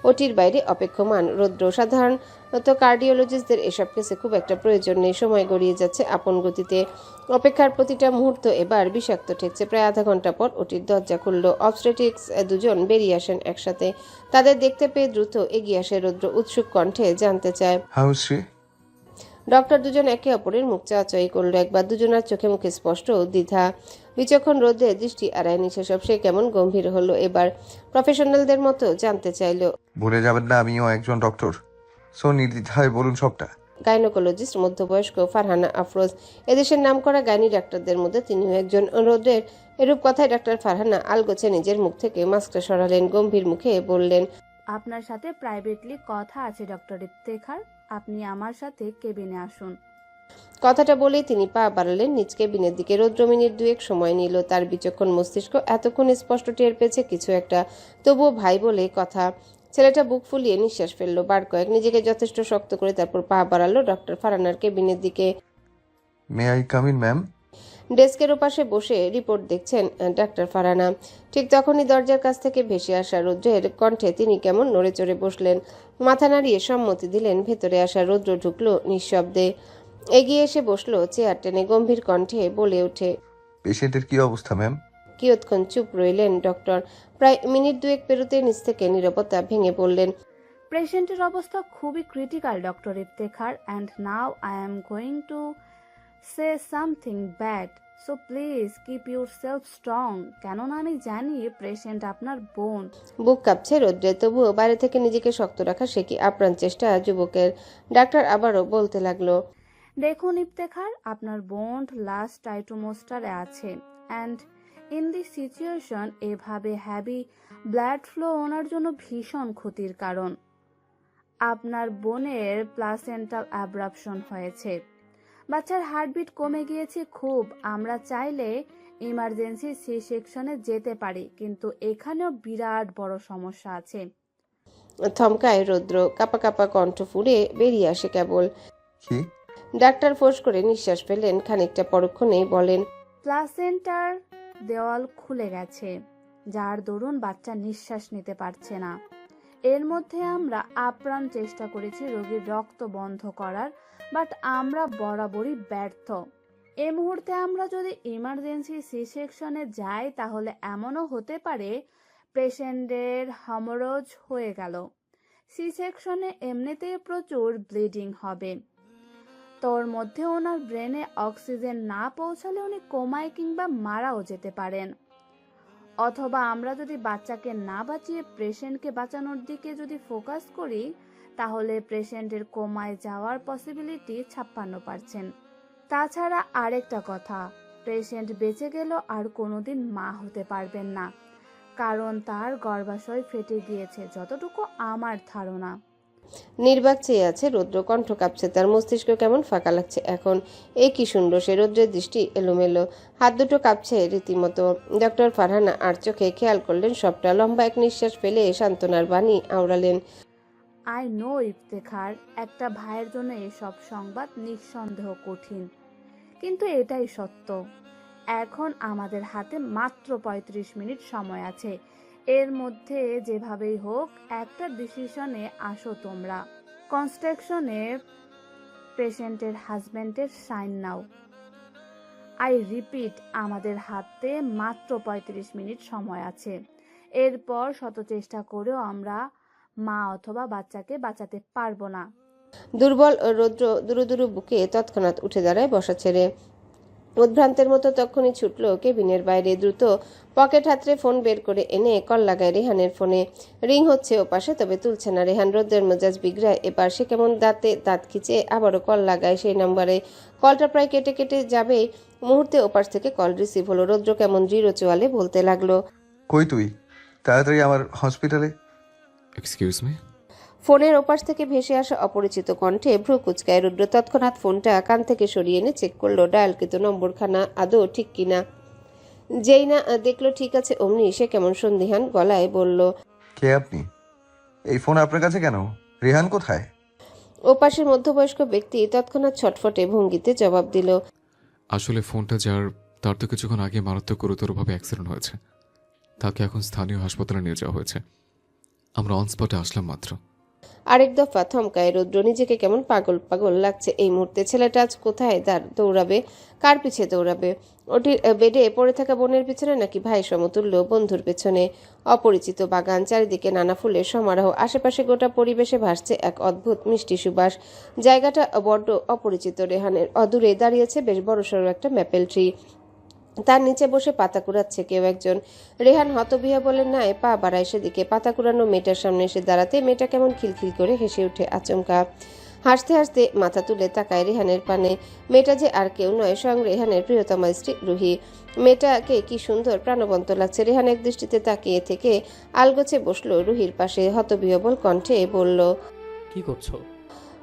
ওটির বাইরে অপেক্ষমান রৌদ্র। সাধারণত কার্ডিওলজিস্টদের এসব কেসে খুব একটা প্রয়োজন নেই, সময় গড়িয়ে যাচ্ছে আপন গতিতে। অপেক্ষার প্রতিটা মুহূর্ত এবার বিষাক্ত ঠেকছে। প্রায় আধা ঘন্টা পর ওটির দরজা খুলল। অবস্টেট্রিক্স দুজন বেরিয়ে আসেন একসাথে। তাদের দেখতে পেয়ে দ্রুত এগিয়ে আসে রৌদ্র। উৎসুক কণ্ঠে জানতে চায়, হাউ শ্রী? ডক্টর দুজন একে অপরের মুখ চাওয়াচাই করলো একবার। দুজনার চোখে মুখে স্পষ্ট দ্বিধা। বিচক্ষণ রোদে দৃষ্টি এড়ায়নি সেসব। সে কেমন গম্ভীর হলো এবার। প্রফেশনালদের মতো জানতে চাইলো, ভুলে যাবেন না আমিও একজন ডক্টর, সো নির্দ্বিধায় বলুন সবটা। গাইনোকোলজিস্ট মধ্যবয়স্ক ফারহানা আফরোজ, এদেশের নামকরা গাইনি ডাক্তারদের মধ্যে তিনিও একজন। রোদের এরূপ কথায় ডাক্তার ফারহানা আলগোছে নিজের মুখ থেকে মাস্কটা সরালেন, গম্ভীর মুখে বললেন, আপনার সাথে প্রাইভেটলি কথা আছে ডক্টর ইফতেখার। আপনি আমার সাথে কেবিনে আসুন। কথাটা বলেই তিনি পা বাড়ালেন নিজ কেবিনের দিকে। রৌদ্র মিনিট দুয়েক সময় নিল। তার বিচক্ষণ মস্তিষ্ক এতক্ষণ স্পষ্ট টের পেয়েছে কিছু একটা, তবুও ভাই বলে কথা। ছেলেটা বুক ফুলিয়ে নিঃশ্বাস ফেললো বার কয়েক, নিজেকে যথেষ্ট শক্ত করে তারপর পা বাড়ালো ডক্টর ফারহানার কেবিনের দিকে। May I come in ma'am? ডেস্কের ওপাশে বসে রিপোর্ট দেখছেন ডাক্তার ফারহানা। ঠিক তখনই দরজার কাছ থেকে ভেসে আসা রৌদ্রের কণ্ঠে তিনি কেমন নড়ে চড়ে বসলেন। মাথা নাড়িয়ে সম্মতি দিলেন। ভেতরে আসা রৌদ্র ঢুকলো নিঃশব্দে, এগিয়ে এসে বসলো চেয়ার টেনে। গম্ভীর কণ্ঠে বলে ওঠে, পেশেন্টের কি অবস্থা ম্যাম? কিয়ৎক্ষণ চুপ রইলেন ডক্টর। প্রায় মিনিট দুয়েক পেরোতে নিচ থেকে নীরবতা ভেঙে পড়লেন, পেশেন্টের অবস্থা খুবই critical doctor Iftekhar, and now I am going to say something bad, so please keep your self strong. কেননা আমি জানি পেশেন্ট আপনার বোন। বুক কাঁপছে রৌদ্রে, তবুও বাইরে থেকে নিজেকে শক্ত রাখা সে কি আপ্রাণ চেষ্টা যুবকের। ডাক্তার আবারও বলতে লাগলো, দেখুন ইফতেখার, আপনার বোন লাস্ট টাইটোমোস্টারে আছে, অ্যান্ড ইন দিস সিচুয়েশন এভাবে হ্যাভি ব্লাড ফ্লো ওনার জন্য ভীষণ ক্ষতির কারণ। আপনার বোনের প্লাসেন্টাল অ্যাব্রাপশন হয়েছে, বাচ্চার হার্টবিট কমে গিয়েছে খুব। আমরা চাইলে ইমার্জেন্সি সি সেকশনে যেতে পারি, কিন্তু এখানেও বিরাট বড় সমস্যা আছে। থমকায় রৌদ্র, কাপা কাপা কণ্ঠ ফুঁড়ে বেরিয়ে আসে কেবল। কি? ডাক্তার ফোঁস করে নিঃশ্বাস ফেলেন, খানিকটা পরক্ষণেই বলেন, প্লাসেন্টার দেওয়াল খুলে গেছে, যার দরুন বাচ্চা নিঃশ্বাস নিতে পারছে না। এর মধ্যে আমরা আপ্রাণ চেষ্টা করেছি রোগীর রক্ত বন্ধ করার, বাট আমরা বরাবরই ব্যর্থ। এই মুহূর্তে আমরা যদি ইমার্জেন্সি সি সেকশনে যাই তাহলে এমনও হতে পারে পেশেন্টের হেমোরয়েজ হয়ে গেল। সি সেকশনে এমনিতেই প্রচুর ব্লিডিং হবে, তোর মধ্যে ওনার ব্রেনে অক্সিজেন না পৌঁছালে উনি কোমায় কিংবা মারাও যেতে পারেন। অথবা আমরা যদি বাচ্চাকে না বাঁচিয়ে পেশেন্টকে বাঁচানোর দিকে যদি ফোকাস করি তাহলে পেশেন্টের কোমায় যাওয়ার পসিবিলিটি 56%। তাছাড়া আরেকটা কথা, পেশেন্ট বেঁচে গেল আর কোনোদিন মা হতে পারবেন না, কারণ তার গর্ভাশয় ফেটে গিয়েছে, যতটুকু আমার ধারণা। নির্বাক চেয়ে আছে রৌদ্র, কণ্ঠ কাঁপছে তার, মস্তিষ্ক কেমন ফাঁকা লাগছে এখন। এই কি শুনল সে? রৌদ্রের দৃষ্টি এলোমেলো, হাত দুটো কাঁপছে রীতিমতো। ডক্টর ফারহানা আর চোখে খেয়াল করলেন সবটা। লম্বা এক নিঃশ্বাস ফেলে সান্ত্বনার বাণী আওড়ালেন, আই নো ইফতেখার, একটা ভাইয়ের জন্য এসব সংবাদ নিঃসন্দেহ কঠিন, কিন্তু এটাই সত্য। এখন আমাদের হাতে মাত্র 35 মিনিট সময় আছে। এর মধ্যে যেভাবেই হোক একটা ডিসিশনে আসো তোমরা। কনস্ট্রাকশনে পেশেন্টের হাজব্যান্ডের সাইন নাও। আই রিপিট, আমাদের হাতে মাত্র 35 মিনিট সময় আছে। এরপর শত চেষ্টা করেও আমরা মা অথবা বাচ্চাকে বাঁচাতে পারবো না। দুর্বল রৌদ্র দুরু দুরু বুকে তৎক্ষণাৎ উঠে দাঁড়ায় বসা ছেড়ে। উদ্ভ্রান্তের মতো তখনই ছুটল কেবিনের বাইরে। দ্রুত পকেট হাতড়ে ফোন বের করে এনে কল লাগায় রেহানের ফোনে। রিং হচ্ছে ওপাশে, তবে তুলছে না রেহান। রৌদ্রের মেজাজ বিগড়ায় এবার। সে কেমন দাঁতে দাঁত খিচে আবারও কল লাগায় সেই নাম্বারে। কলটা প্রায় কেটে কেটে যাবে, মুহূর্তে ওপাশ থেকে কল রিসিভ হলো। রৌদ্র কেমন দৃঢ় চোয়ালে বলতে লাগলো, কই তুই? তাড়াতাড়ি আমার হসপিটালে। Excuse me. ফোনের ওপাশ থেকে ভেসে আসা অপরিচিত কণ্ঠে ভ্রু কুচকায় রুদ্র। তৎক্ষণাৎ ফোনটা কান থেকে সরিয়ে এনে চেক করলো ডায়ালকৃত নম্বরখানা আদৌ ঠিক কিনা। যেই না দেখলো ঠিক আছে, অমনি সে কেমন সন্দিহান গলায় বলল, কে আপনি? এই ফোন আপনার কাছে কেন? রেহান কোথায়? ওপাশের মধ্যবয়স্ক ব্যক্তি তৎক্ষণাৎ ছটফটে ভঙ্গিতে জবাব দিল, আসলে ফোনটা যার, তার তো কিছুক্ষণ আগে মারাত্মক গুরুতরভাবে অ্যাক্সিডেন্ট হয়েছে। তাকে এখন স্থানীয় হাসপাতালে নিয়ে যাওয়া হয়েছে। আমরা অন স্পটে আসলাম মাত্র। আরেক দফা থমকায় রৌদ্র। নিজেকে কেমন পাগল পাগল লাগছে এই মুহূর্তে। ছেলেটা আজ কোথায় দৌড়াবে? কার পিছে দৌড়াবে? ওটির বেডে পড়ে থাকা বোনের পিছনে নাকি ভাই সমতুল্য বন্ধুর পেছনে? অপরিচিত বাগান, চারিদিকে নানা ফুলের সমারোহ, আশেপাশে গোটা পরিবেশে ভাসছে এক অদ্ভুত মিষ্টি সুবাস। জায়গাটা বড্ড অপরিচিত রেহানের। অদূরে দাঁড়িয়েছে বেশ বড়সড় একটা ম্যাপেল ট্রি, তার নিচে বসে পাতা কুড়াচ্ছে কেউ একজন। রেহান হতবিহ্বল বলে নাই পা বাড়ায় সেদিকে। পাতা কুড়ানো মেয়েটার সামনে এসে দাঁড়াতে মেয়েটা কেমন খিলখিল করে হেসে উঠে আচমকা। হাসতে হাসতে মাথা তুলে তাকায় রেহানের পানে। মেয়েটা যে আর কেউ নয়, স্বয়ং রেহানের প্রিয়তমা স্ত্রী রুহি। মেয়েটাকে কি সুন্দর প্রাণবন্ত লাগছে। রেহান এক দৃষ্টিতে তাকিয়ে থেকে আলগোছে বসলো রুহির পাশে। হতবিহ্বল কণ্ঠে বলল, কি করছো?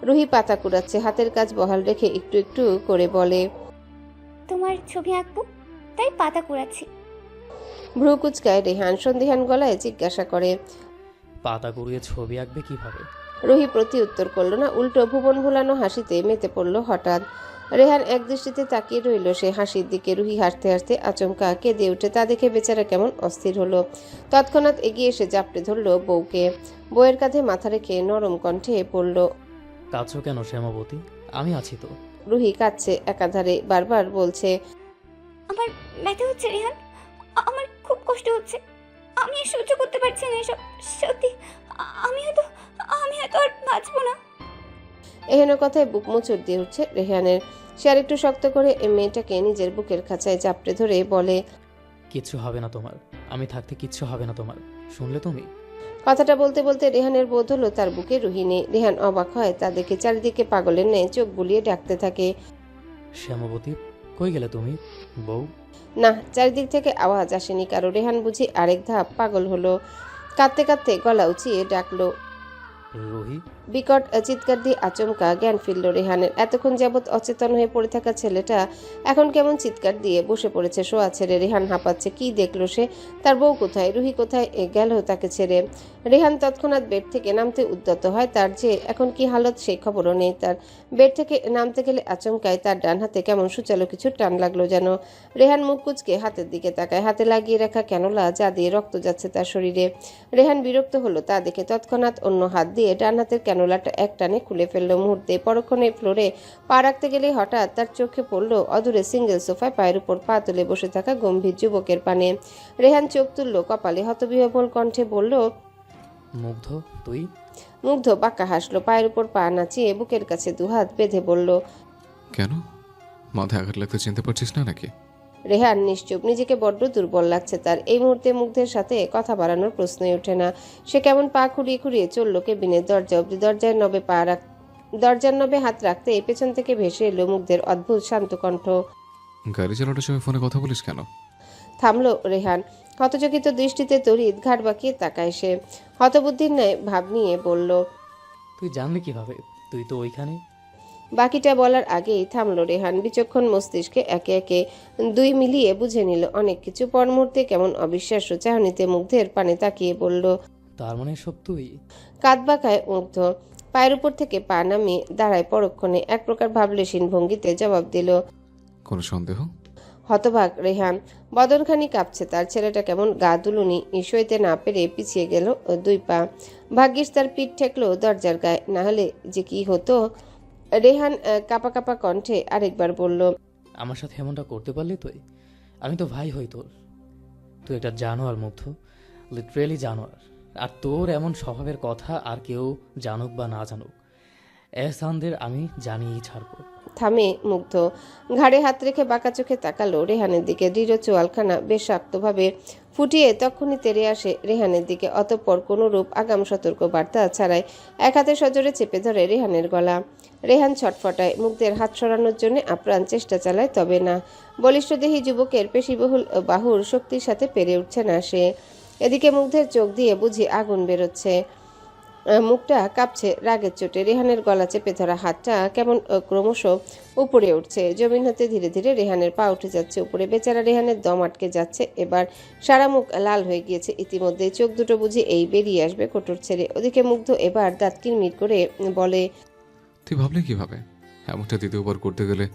রুহি পাতা কুড়াচ্ছে, হাতের কাজ বহাল রেখে একটু একটু করে বলে, তোমার ছবি আঁকবো, তাই পাতা কুড়াচ্ছি। ভ্রু কুচকায় রেহান সন্দিহান গলায় জিজ্ঞাসা করে, পাতা কুড়িয়ে ছবি আঁকবে কিভাবে? রুহি প্রতি উত্তর করলো না, উল্টো ভুবন ভুলানো হাসিতে মেতে পড়ল হঠাৎ। রেহান এক দৃষ্টিতে তাকিয়ে রইল সে হাসির দিকে। রুহি হাসতে হাসতে আচমকা কেঁদে উঠে। তা দেখে বেচারা কেমন অস্থির হলো। তৎক্ষণাৎ এগিয়ে এসে জাপটে ধরল বউকে। বউয়ের কাঁধে মাথা রেখে নরম কণ্ঠে পড়ল, কাঁদছো কেন শ্যামাবতী? আমি আছি তো। রুহি কাঁদছে একাধারে, বারবার বলছে, আমার ব্যথা হচ্ছে রেহান, আমার খুব কষ্ট হচ্ছে, আমি আর সহ্য করতে পারছি না এসব। সত্যি আমি হয়তো আর বাঁচবো না। এহেন কথায় বুক মোচড় দিয়ে উঠছে রেহানের। সে আর একটু শক্ত করে মেয়েটাকে নিজের বুকের খাঁচায় চাপড়ে ধরে বলে, কিচ্ছু হবে না তোমার, আমি থাকতে কিচ্ছু হবে না তোমার, শুনলে তুমি? কথাটা বলতে বলতে রেহানের বোধ হলো তার বুকে রুহি নেই। রেহান অবাক হয় তা দেখে। চারিদিকে পাগলের ন্যায় চোখ বুলিয়ে ডাকতে থাকে, শ্যামাবতী কই গেলে তুমি বউ? না, চারিদিক থেকে আওয়াজ আসেনি কারো। রেহান বুঝি আরেক ধাপ পাগল হলো। কাঁদতে কাঁদতে গলা উঁচিয়ে ডাকলো, রুহি। বিকট চিৎকার দিয়ে আচমকা জ্ঞান ফিরল রেহানের। এতক্ষণ যাবৎ অচেতন হয়ে পড়ে থাকা ছেলেটা এখন কেমন চিৎকার দিয়ে বসে পড়েছে শোয়া ছেড়ে। রেহান হাঁপাচ্ছে। কি দেখলো সে? তার বউ কোথায়? রুহি কোথায় গেল তাকে ছেড়ে? রেহান তৎক্ষণাৎ বেড থেকে নামতে উদ্যত হয়। তার যে এখন কি হালত সেই খবরও নেই তার। বেড থেকে নামতে গেলে আচমকায় তার ডান হাতে কেমন সুচালো কিছু টান লাগলো যেন। রেহান মুখ কুচকে হাতের দিকে তাকায়। হাতে লাগিয়ে রাখা ক্যানোলা যা দিয়ে রক্ত যাচ্ছে তার শরীরে। রেহান বিরক্ত হলো তা দেখে তৎক্ষণাৎ অন্য হাত দিয়ে ডান হাতের ক্যানোলাটা এক টানে খুলে ফেললো। মুহূর্তে পরক্ষণে ফ্লোরে পা রাখতে গেলে হঠাৎ তার চোখে পড়লো অদূরে সিঙ্গেল সোফায় পায়ের উপর পা তুলে বসে থাকা গম্ভীর যুবকের পানে। রেহান চোখ তুললো কপালে, হতবিহ্বল কণ্ঠে বলল, মুগ্ধ তুই? মুগ্ধ বাঁকা হাসলো, পায়ের উপর পা নাচিয়ে বুকের কাছে দুহাত বেঁধে বলল, কেন, মাথায় আঘাত লাগতে চিনতে পারছিস না নাকি? রেহান নিশ্চুপ। নিজেকে বড্ড দুর্বল লাগছে তার। এই মুহূর্তে মুগ্ধের সাথে কথা বাড়ানোর প্রশ্নই ওঠে না। সে কেমন পা খুঁড়িয়ে খুঁড়িয়ে চলল কেবিনের দরজা অব্দি। দরজার নবে হাত রাখতে পেছন থেকে ভেসে এলো মুগ্ধের অদ্ভুত শান্ত কণ্ঠ। গাড়ি চালানোর সময় ফোনে কথা বলিস কেন? থামলো রেহান। হতচকিত দৃষ্টিতে তড়িৎ ঘাড় বাঁকিয়ে তাকায় সে। হতবুদ্ধির ন্যায় ভাব নিয়ে বলল, তুই জানলি কিভাবে? তুই তো ওইখানে। বাকিটা বলার আগেই থামলো রেহান। বিচক্ষণ মস্তিষ্কে একে একে দুই মিলিয়ে বুঝে নিল অনেক কিছু। পর মুহূর্তে কেমন অবিশ্বাস্য চাহনিতে মুগ্ধের পানে তাকিয়ে বলল, তার মানে সব তুই? কাঁধ বাঁকায় মুগ্ধ। পায়ের উপর থেকে পা নামিয়ে দাঁড়ায় পরক্ষণে এক প্রকার ভাবলেশীন ভঙ্গিতে জবাব দিল, কোনো সন্দেহ? হতবাক রেহান। বদনখানি কাঁপছে তার। ছেলেটা কেমন গা দুলুনি সইতে না পেরে পিছিয়ে গেল দুই পা। ভাগ্যিস তার পিঠ ঠেকলো দরজার গায়ে, না হলে যে কি হতো। রেহান কাপা কাপা কণ্ঠে আরেকবার বলল, আমার সাথে এমনটা করতে পারলি তুই? আমি তো ভাই হই তোর। তুই একটা জানোয়ার মুগ্ধ, লিটারেলি জানোয়ার। আর তোর এমন স্বভাবের কথা আর কেউ জানুক বা না জানুক, এহসানদের আমি জানিয়েই ছাড়বো। থামে মুগ্ধ। ঘাড়ে হাত রেখে বাঁকা চোখে তাকালো রেহানের দিকে। দৃঢ় চোয়ালখানা বেশ শক্তভাবে ফুটিয়ে তখনই তেড়ে আসে রেহানের দিকে। অতঃপর কোনোরূপ আগাম সতর্ক বার্তা ছাড়াই এক হাতে সজোরে চেপে ধরে রেহানের গলা। রেহান ছটফটায়। মুগ্ধের হাত সরানোর জন্য আপ্রাণ চেষ্টা চালায়, তবে না। বলিষ্ঠদেহী যুবকের পেশিবহুল বাহুর শক্তির সাথে পেরে উঠছে না সে। এদিকে মুগ্ধের চোখ দিয়ে বুঝি আগুন বেরোচ্ছে, মুখটা কাঁপছে রাগের চোটে। রেহানের গলা চেপে ধরা হাতটা কেমন ক্রমশ উপরে উঠছে। জমিন হতে ধীরে ধীরে রেহানের পা উঠে যাচ্ছে উপরে। বেচারা রেহানের দম আটকে যাচ্ছে। এবার সারা মুখ লাল হয়ে গিয়েছে ইতিমধ্যে। চোখ দুটো বুঝি এই বেরিয়ে আসবে কোটর ছেড়ে। ওদিকে মুগ্ধ এবার দাঁত কিরমির করে বলে, তুই ভাবলি কিভাবে এমনটা দ্বিতীয়বার করতে গেলে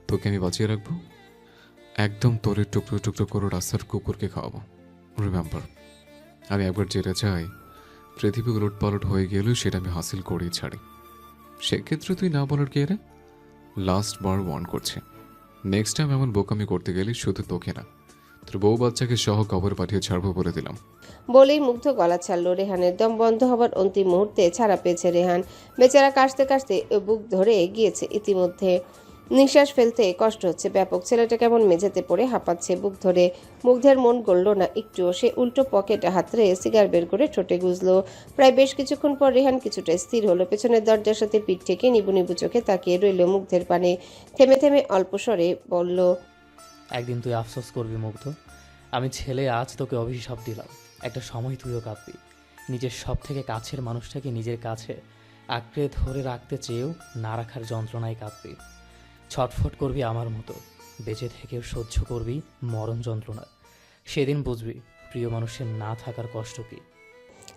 তোকে আমি বাঁচিয়ে রাখবো? একদম তোরে টুকরো টুকরো করে রাস্তার কুকুরকে খাওয়াবো। রিমেম্বার, আমি একবার যেটা চাই পৃথিবী উলটপালট হয়ে গেলেও সেটা আমি হাসিল করেই ছাড়ি। সেক্ষেত্রে তুই না বলার কে রে? লাস্ট বার ওয়ার্ন করছে, নেক্সট টাইম এমন বোকামি করতে গেলে শুধু তোকে না, তোর বউ বাচ্চাকে সহ কবর পাঠিয়ে ছাড়বো বলে দিলাম। বলেই মুগ্ধ গলা ছাড়লো। রেহানের দম বন্ধ হবার অন্তিম মুহূর্তে ছাড়া পেয়েছে রেহান। বেচারা কাশতে কাশতে বুক ধরে গিয়েছে ইতিমধ্যে। নিঃশ্বাস ফেলতে কষ্ট হচ্ছে ব্যাপক। ছেলেটা কেমন মেঝেতে পড়ে হাঁপাচ্ছে বুক ধরে। মুগ্ধের মন গড়ল না একটুও। সে উল্টো পকেটে হাত রেখে সিগার বের করে ঠোঁটে গুজলো। প্রায় বেশ কিছুক্ষণ পর রেহান কিছুটা স্থির হলো। পেছনের দরজার সাথে পিঠ থেকে নিবু নিবু চোখে তাকিয়ে রইল মুগ্ধের পানে। থেমে থেমে অল্প স্বরে বলল, একদিন তুই আফসোস করবি মুগ্ধ। আমি ছেলে আজ তোকে অভিশাপ দিলাম। একটা সময় তুইও কাঁদবি। নিজের সব থেকে কাছের মানুষটাকে নিজের কাছে আঁকড়ে ধরে রাখতে চেয়েও না রাখার যন্ত্রণায় কাঁদবি। ছটফট করবি আমার মতো। বেঁচে থেকেও সহ্য করবি মরণ যন্ত্রণা। সেদিন বুঝবি প্রিয় মানুষের না থাকার কষ্ট কি।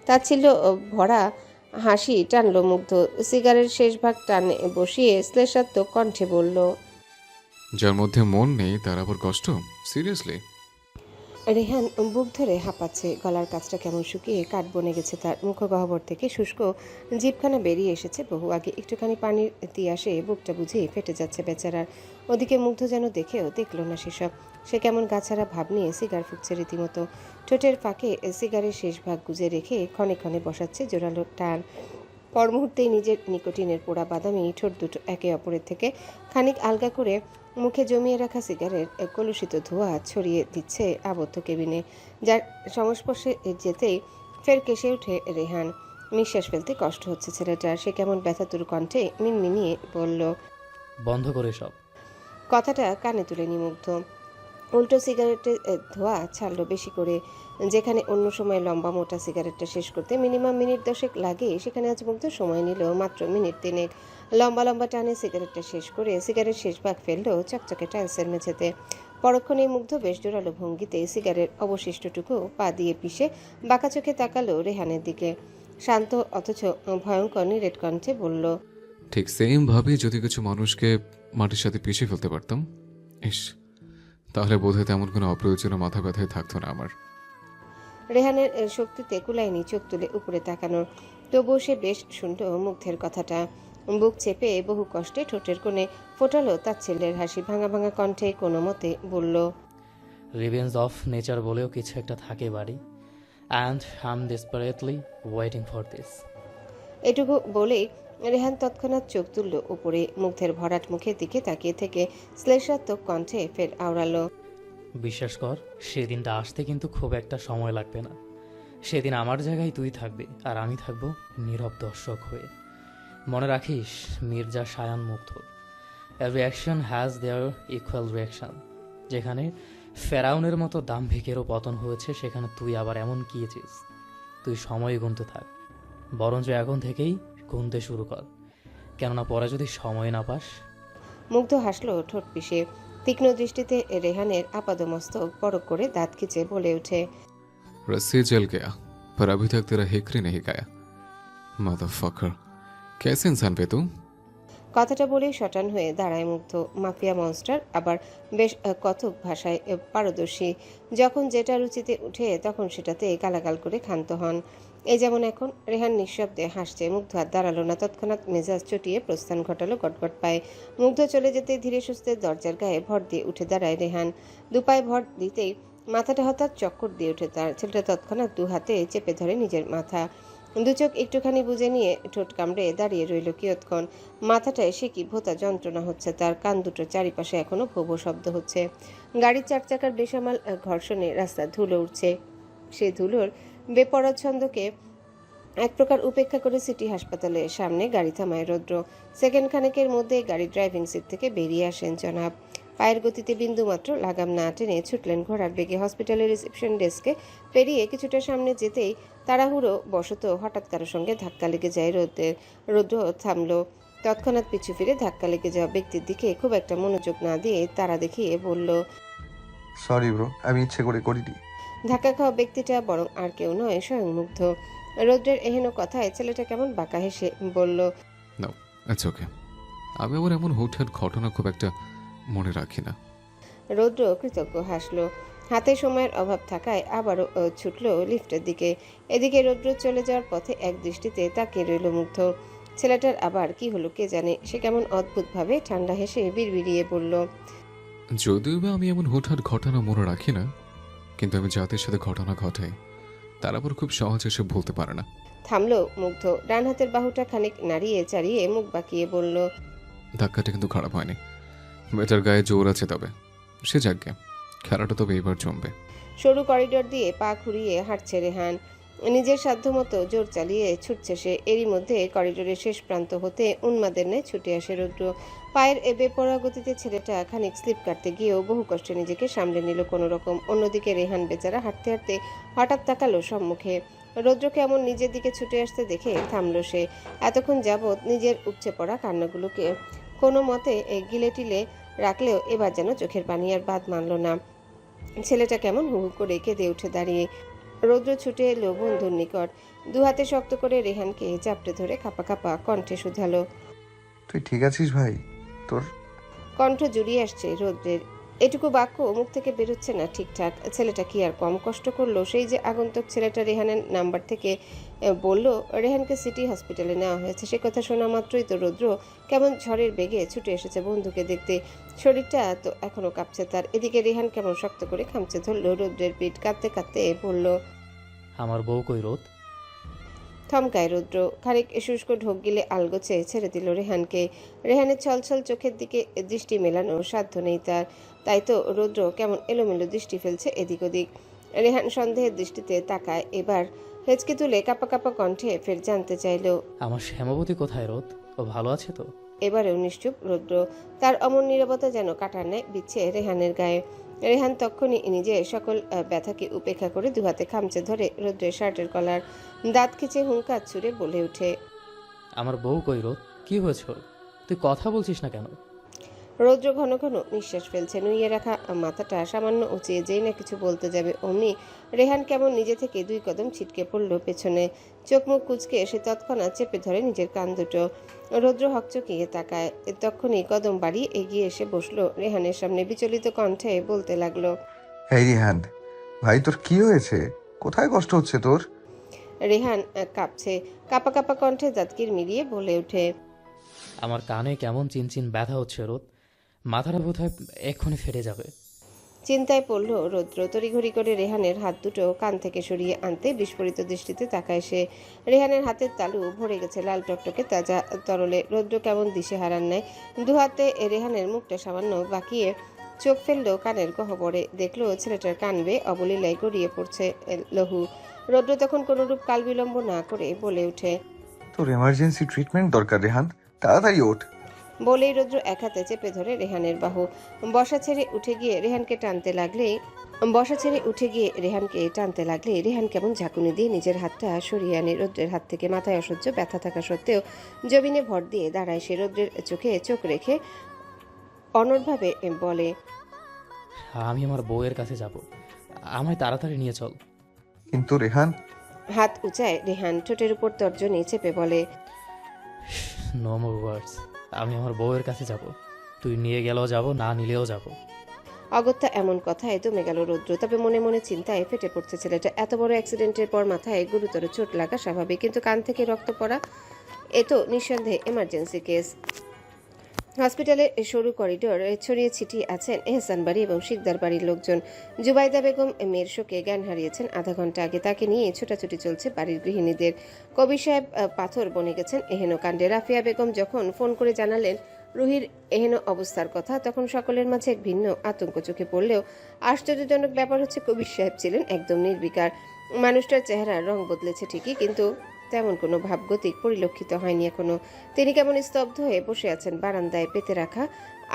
তার ছিল ভরা হাসি টানলো মুগ্ধ। সিগারের শেষ ভাগ টানে বসিয়ে শ্লেষাত্মক কণ্ঠে বলল, যার মধ্যে মন নেই তার আবার কষ্ট? সিরিয়াসলি? রেহান বুক ধরে হাঁপাচ্ছে। গলার কাছটা কেমন শুকিয়ে কাঠ বনে গেছে তার। মুখগহ্বর থেকে শুষ্ক জিভখানা বেরিয়ে এসেছে বহু আগে। একটুখানি পানির তিয়াসে বুকটা বুঝিয়ে ফেটে যাচ্ছে বেচারার। ওদিকে মুগ্ধ যেন দেখেও দেখল না সেসব। সে কেমন গাছাড়া ভাব নিয়ে সিগার ফুঁকছে রীতিমতো। ঠোঁটের ফাঁকে সিগারের শেষ ভাগ গুজে রেখে ক্ষণে ক্ষণে বসাচ্ছে জোরালো টান। পর মুহূর্তেই নিজের নিকোটিনের পোড়া বাদামি ঠোঁট দুটো একে অপরের থেকে খানিক আলগা করে মুখে জমিয়ে রাখা সিগারেট কলুষিত ধোঁয়া ছড়িয়ে দিচ্ছে আবদ্ধ কেবিনে। যার সংস্পর্শে যেতেই ফের কেসে ওঠে রেহান। নিঃশ্বাস ফেলতে কষ্ট হচ্ছে ছেলেটার। সে কেমন ব্যথাতুর কণ্ঠে মিনমিনিয়ে বলল, বন্ধ করে সব। কথাটা কানে তুলে মুগ্ধ। উল্টো সিগারেটের ধোঁয়া ছাড়লো বেশি করে। যেখানে অন্য সময় লম্বা মোটা সিগারেটটা শেষ করতে মিনিমাম মিনিট 10 লাগে, সেখানে আজ মুগ্ধ সময় নিল মাত্র মিনিট 3। লম্বা লম্বা টানে সিগারেটটা শেষ করে সিগারেট শেষ ভাগ ফেললো চকচকে টাইলসের মেঝেতে। পরক্ষণেই মুগ্ধ বেশ জোরালো ভঙ্গিতে সিগারেট অবশিষ্টটুকু পা দিয়ে পিষে বাঁকা চোখে তাকালো রেহানের দিকে। শান্ত অথচ ভয়ঙ্কর নিরেট কণ্ঠে বলল, ঠিক সেম ভাবে যদি কিছু মানুষকে মাটির সাথে পিছিয়ে ফেলতে পারতাম, ইস, তাহলে বোধহয় তেমন কোনো অপ্রয়োজনীয় মাথা ব্যথায় থাকতো না আমার। রেহানের শক্তিতে কুলায়নি চোখ তুলে উপরে তাকানোর, তবুও সে বেশ শুনল মুগ্ধের কথাটা। বুক চেপে বহু কষ্টে ঠোঁটের কোণে ফোটালো তাচ্ছিল্যের হাসি, ভাঙা ভাঙা কণ্ঠে কোনো মতে বলল, রিভেঞ্জ অফ নেচার বলেও কিছু একটা থাকে বাড়ি, and I am desperately waiting for this. এটুকু বলেই রেহান তৎক্ষণাৎ চোখ তুলল উপরে, মুগ্ধের ভরাট মুখের দিকে তাকিয়ে থেকে শ্লেষাত্মক কণ্ঠে ফের আওড়ালো, বিশ্বাস কর, সেদিনটা আসতে কিন্তু খুব একটা সময় লাগবে না। সেদিন আমার জায়গায় তুই থাকবে আর আমি থাকবো নীরব দর্শক হয়ে। মনে রাখিস, Mirza Sayan Mugdho, every action has their equal reaction. যেখানে ফেরাউনের মতো দাম্ভিকেরও পতন হয়েছে, সেখানে তুই আবার এমন কিয়েছিস। তুই সময় গুনতে থাক, বরঞ্চ এখন থেকেই গুনতে শুরু কর, কেননা পরে যদি সময় না পাস। মুগ্ধ হাসলো ঠোঁট পিষে, তীক্ষ্ণ দৃষ্টিতে রেহানের আপাদমস্তক পরক করে দাঁত খিচে বলে ওঠে, रस्सी जल गया पर अभी तक तेरा हिकरी नहीं गया। मदरफकर, कैसे इंसान पे तू? কথাটা বলেই শটান হয়ে দাঁড়ায় মুগ্ধ। মাফিয়া মনস্টার, আবার বেশ কথক ভাষায় পারদর্শী। যখন যেটা রুচিতে উঠে তখন সেটাতে গালাগাল করে ক্ষান্ত হন। এই যেমন এখন। রেহান নিঃশব্দে হাসছে, মুগ্ধ আর দাঁড়ালো না, তৎক্ষণাৎ মেজাজ চটিয়ে প্রস্থান ঘটালো গটগট পায়ে। মুগ্ধ চলে যেতে ধীরে সুস্থে দরজার গায়ে ভর দিয়ে উঠে দাঁড়ায় রেহান। দুপায়ে ভর দিতেই মাথাটা হঠাৎ চক্কর দিয়ে ওঠে তার। ছেলেটা তৎক্ষণাৎ দু হাতে চেপে ধরে নিজের মাথা, দু চোখ একটুখানি বুঝে নিয়ে ঠোঁট কামড়ে দাঁড়িয়ে রইল কিয়ৎক্ষণ। মাথাটায় সে কি ভোতা যন্ত্রণা হচ্ছে তার, কান দুটোর চারিপাশে এখনো ভোবো শব্দ হচ্ছে। গাড়ির 4 চাকার বেসামাল ঘর্ষণে রাস্তা ধুলো উঠছে। সে ধুলোর বেপরোয়া ছন্দকে এক প্রকার উপেক্ষা করে সিটি হাসপাতালের সামনে গাড়ি থামায় রৌদ্র। সেকেন্ড খানেকের মধ্যে গাড়ির ড্রাইভিং সিট থেকে বেরিয়ে আসেন জনাব। পায়ের গতিতে বিন্দুমাত্র লাগাম না টেনে ছুটলেন ঘোড়ার বেগে হসপিটালের রিসেপশন ডেস্কে। পেরিয়ে কিছুটা সামনে যেতেই তাড়াহুড়ো বশত হঠাৎ কারোর সঙ্গে ধাক্কা লেগে যায় রৌদ্রের। রৌদ্র থামলো। তৎক্ষণাৎ পিছু ফিরে ধাক্কা লেগে যাওয়া ব্যক্তির দিকে খুব একটা মনোযোগ না দিয়ে তারা দেখিয়ে বলল, সরি ব্রো, আমি ইচ্ছে করে করিনি। ধাক্কা খাওয়া ব্যক্তিটা বরং আর কেউ নয়, স্বয়ং মুগ্ধ। রৌদ্রের এহেন কথায় ছেলেটা কেমন বাঁকা হেসে বলল, নো, ইটস ওকে। আমি আবার এমন হুটহাট ঘটনা খুব একটা মনে রাখি না। রৌদ্র কৃতজ্ঞ হাসলো। হাতে সময়ের অভাব থাকায় আবারও ছুটল লিফটের দিকে। এদিকে রৌদ্র চলে যাওয়ার পথে এক দৃষ্টিতে তাকিয়ে রইল মুগ্ধ। ছেলেটার আবার কি হলো কে জানে, সে কেমন অদ্ভুতভাবে ঠান্ডা হেসে বিড়বিড়িয়ে বলল, যদিও বা আমি এমন হুটহাট ঘটনা মনে রাখি না, কিন্তু আমি যাদের সাথে ঘটনা ঘটাই তারা আবার খুব সহজে সে বলতে পারে না। থামলো মুগ্ধ। ডান হাতের বাহুটা খানিক নাড়িয়ে চাড়িয়ে মুখ বাঁকিয়ে বলল, ধাক্কাটা কিন্তু খারাপ হয়নি, মেয়েটার গায়ে জোর আছে, তবে সে যাকে খেলাটা তবে এবার জমবে। সরু করিডোর দিয়ে পা ঘুরিয়ে হাঁটছে রেহান। নিজের সাধ্যমতো জোর চালিয়ে ছুটছে সে। এরই মধ্যে করিডোরের শেষ প্রান্ত হতে উন্মাদের ন্যায় ছুটে আসে রৌদ্র। পায়ের বেপরোয়া গতিতে ছেলেটা খানিক স্লিপ কাটতে গিয়েও বহু কষ্টে নিজেকে সামলে নিল কোনো রকম। অন্যদিকে রেহান বেচারা হাঁটতে হাঁটতে হঠাৎ তাকালো সম্মুখে। রৌদ্রকে এমন নিজের দিকে ছুটে আসতে দেখে থামলো সে। এতক্ষণ যাবৎ নিজের উপচে পড়া কান্নাগুলোকে কোনো মতে গিলে টিলে রাখলেও এবার যেন চোখের পানি আর বাদ মানল না। ছেলেটা কেমন হু হু করে কেঁদে উঠে দাঁড়িয়ে। রৌদ্র ছুটে এলো বন্ধুর নিকট, দু হাতে শক্ত করে রেহানকে চাপটে ধরে কাঁপা কাঁপা কণ্ঠে শুধালো, তুই ঠিক আছিস ভাই? তোর কণ্ঠ জুড়িয়ে আসছে রৌদ্রের। এটুকু বাক্য মুখ থেকে বেরোচ্ছে না ঠিকঠাক। ছেলেটা কি আর কম কষ্ট করলো? সেই যে আগন্তুক ছেলেটা রেহানের নাম্বার থেকে বলল রেহানকে সিটি হসপিটালে নেওয়া হয়েছে, সে কথা শোনা মাত্রই তো রৌদ্র কেমন ঝড়ের বেগে ছুটে এসেছে বন্ধুকে দেখতে। শরীরটা তো এখনো কাঁপছে তার। এদিকে রেহান কেমন শক্ত করে খামচে ধরলো রৌদ্রের পিঠ, কাঁদতে কাঁদতে বলল, আমার বউ কই রোদ? থমকায় রৌদ্র। খানিক শুষ্ক ঢোক গিলে আলগোছে ছেড়ে দিল রেহানকে। রেহানের ছলছল চোখের দিকে দৃষ্টি মেলানোর সাধ্য নেই তার। তাই তো রৌদ্র কেমন এলোমেলো দৃষ্টি ফেলছে এদিক ওদিক। রেহান সন্দেহের দৃষ্টিতে তাকায়। এবার হেঁচকে তুলে কাঁপা কাঁপা কণ্ঠে ফের জানতে চাইল, আমার শ্যামাবতী কোথায় রোদ? ও ভালো আছে তো? এবারেও নিশ্চুপ রৌদ্র। তার অমন নীরবতা যেন কাটার ন্যায় বিচ্ছে রেহানের গায়ে। রেহান তক্ষুনি নিজের সকল ব্যথাকে উপেক্ষা করে দুহাতে খামচে ধরে রৌদ্রের শার্টের কলার দাঁত খিচে হুঙ্কার ছুড়ে বলে ওঠে, আমার বউ কই রোদ? কি হয়েছে ওর? তুই কথা বলছিস না কেন? রৌদ্র ঘন ঘন নিঃশ্বাস ফেলছে। নুইয়ে রাখা মাথাটা সামান্য উঁচিয়ে যেই না কিছু বলতে যাবে অমনি রেহান কেমন নিজে থেকে 2 কদম ছিটকে পড়ল পেছনে। চোখ মুখ কুচকে সে তৎক্ষণাৎ চেপে ধরে নিজের কান দুটো। রৌদ্র হকচকিয়ে তাকায়। তক্ষুনি কদম বাড়িয়ে এগিয়ে এসে বসলো রেহানের সামনে। বিচলিত কণ্ঠে বলতে লাগলো, এই রিহান ভাই, তোর কি হয়েছে? কোথায় কষ্ট হচ্ছে তোর? রেহান কাঁপছে। কাঁপা কাঁপা কণ্ঠে দাঁতকির মিলিয়ে বলে ওঠে, আমার কানে কেমন চিনচিন ব্যথা হচ্ছে রোদ। মাথাটা বোধহয় এক্ষুনি ফেটে যাবে। চিন্তায় পড়ল রৌদ্র। তড়িঘড়ি করে রেহানের হাত দুটো কান থেকে সরিয়ে আনতে বিস্ফোরিত দৃষ্টিতে তাকায় সে। রেহানের হাতের তালু ভরে গেছে লাল টকটকে তাজা তরলে। রৌদ্র কেমন দিশে হারান নেয়। দুহাতে রেহানের মুখটা সামান্য বাঁকিয়ে চোখ ফেললো কানের গহ্বরে। দেখলো ছেলেটার কান বেয়ে অবলীলায় গড়িয়ে পড়ছে লহু। রৌদ্র তখন কোনরূপ কাল বিলম্ব না করে বলে ওঠে, তোর এমার্জেন্সি ট্রিটমেন্ট দরকার রেহান, তাড়াতাড়ি ওঠ। বলেই রৌদ্র এক হাতে চেপে ধরে রেহানের বাহু। বসা ছেড়ে উঠে গিয়ে রেহানকে টানতে লাগলে রেহান কেমন ঝাঁকুনি দিয়ে নিজের হাতটা সরিয়ে আনে রৌদ্রের হাত থেকে। মাথায় অসহ্য ব্যথা থাকা সত্ত্বেও জমিনে ভর দিয়ে দাঁড়ায় সে। রৌদ্রের চোখে চোখ রেখে অনড়ভাবে বলে, আমি আমার বউয়ের কাছে যাব, আমায় তাড়াতাড়ি নিয়ে চল। কিন্তু রেহান। হাত উঁচায় রেহান। ঠোঁটের উপর তর্জনী চেপে বলে, নো মোর ওয়ার্ডস। আমি আমার বউয়ের কাছে যাব। তুই নিয়ে গেলেও যাব, না নিলেও যাব। অগত্যা এমন কথায় দমে গেল রৌদ্র। তবে মনে মনে চিন্তায় ফেটে পড়ছে ছেলেটা। এত বড় অ্যাক্সিডেন্টের পর মাথায় গুরুতর চোট লাগা স্বাভাবিক, কিন্তু কান থেকে রক্ত পড়া এ তো নিঃসন্দেহে এমার্জেন্সি কেস। হসপিটালের সরু করিডোরে ছড়িয়ে ছিটিয়ে আছেন এহসান বাড়ি এবং শিকদার বাড়ির লোকজন। জুবাইদা বেগম মেয়ের শোকে জ্ঞান হারিয়েছেন আধা ঘন্টা আগে। তাকে নিয়ে ছোটাছুটি চলছে বাড়ির গৃহিণীদের। কবির সাহেব পাথর বনে গেছেন এহেন কাণ্ডে। রাফিয়া বেগম যখন ফোন করে জানালেন রুহির এহেন অবস্থার কথা, তখন সকলের মাঝে এক ভিন্ন আতঙ্ক চোখে পড়লেও আশ্চর্যজনক ব্যাপার হচ্ছে কবির সাহেব ছিলেন একদম নির্বিকার। মানুষটার চেহারার রং বদলেছে ঠিকই, কিন্তু তেমন কোনো ভাবগতিক পরিলক্ষিত হয়নি এখনো। তিনি কেমন স্তব্ধ হয়ে বসে আছেন বারান্দায় পেতে রাখা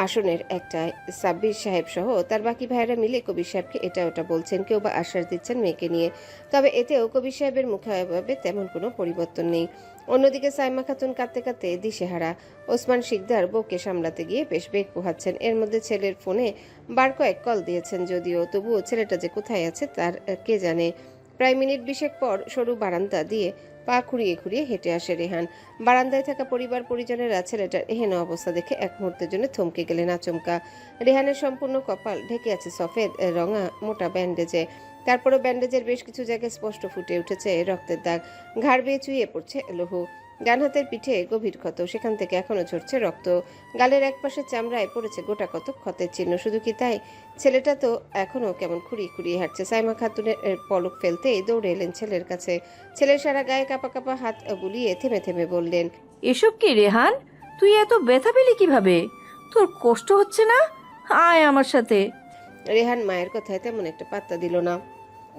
আসনের একটায়। সাব্বির সাহেব সহ তার বাকি ভাইয়েরা মিলে কবির সাহেবকে এটা ওটা বলছেন, কেউ বা আশ্বাস দিচ্ছেন মেয়েকে নিয়ে। তবে এতেও কবির সাহেবের মুখাভাবে তেমন কোনো পরিবর্তন নেই। অন্যদিকে সাইমা খাতুন কাঁদতে কাঁদতে দিশেহারা। ওসমান শিকদার বউকে সামলাতে গিয়ে বেশ বেগ পোহাচ্ছেন। এর মধ্যে ছেলের ফোনে বার কয়েক কল দিয়েছেন যদিও, তবুও ছেলেটা যে কোথায় আছে তার কে জানে। প্রায় মিনিট 20 পর সরু বারান্দা দিয়ে পা খুঁড়িয়ে খুঁড়িয়ে হেঁটে আসে রেহান। বারান্দায় থাকা পরিবার পরিজনেরা ছেলেটার এহেন অবস্থা দেখে এক মুহূর্তের জন্য থমকে গেলেন আচমকা। রেহানের সম্পূর্ণ কপাল ঢেকে আছে সফেদ রঙা মোটা ব্যান্ডেজে। তারপরও ব্যান্ডেজের বেশ কিছু জায়গায় স্পষ্ট ফুটে উঠেছে রক্তের দাগ। ঘাড় বেয়ে চুইয়ে পড়ছে লৌহ। ডান হাতের পিঠে গভীর ক্ষত, সেখান থেকে এখনো ঝরছে রক্ত। গালের একপাশে চামড়ায় পড়েছে গোটা কত ক্ষতের চিহ্ন। শুধু কি তাই, ছেলেটা তো এখনো কেমন খুঁড়িয়ে খুঁড়িয়ে হাঁটছে। সাইমা খাতুনের পলক ফেলতেই দৌড়ে এলেন ছেলের কাছে। ছেলের সারা গায়ে কাঁপা কাঁপা হাত বুলিয়ে থেমে থেমে বললেন, এসব কি রেহান? তুই এত ব্যথা পেলি কিভাবে? তোর কষ্ট হচ্ছে না? আয় আমার সাথে। রেহান মায়ের কথায় তেমন একটা পাত্তা দিল না।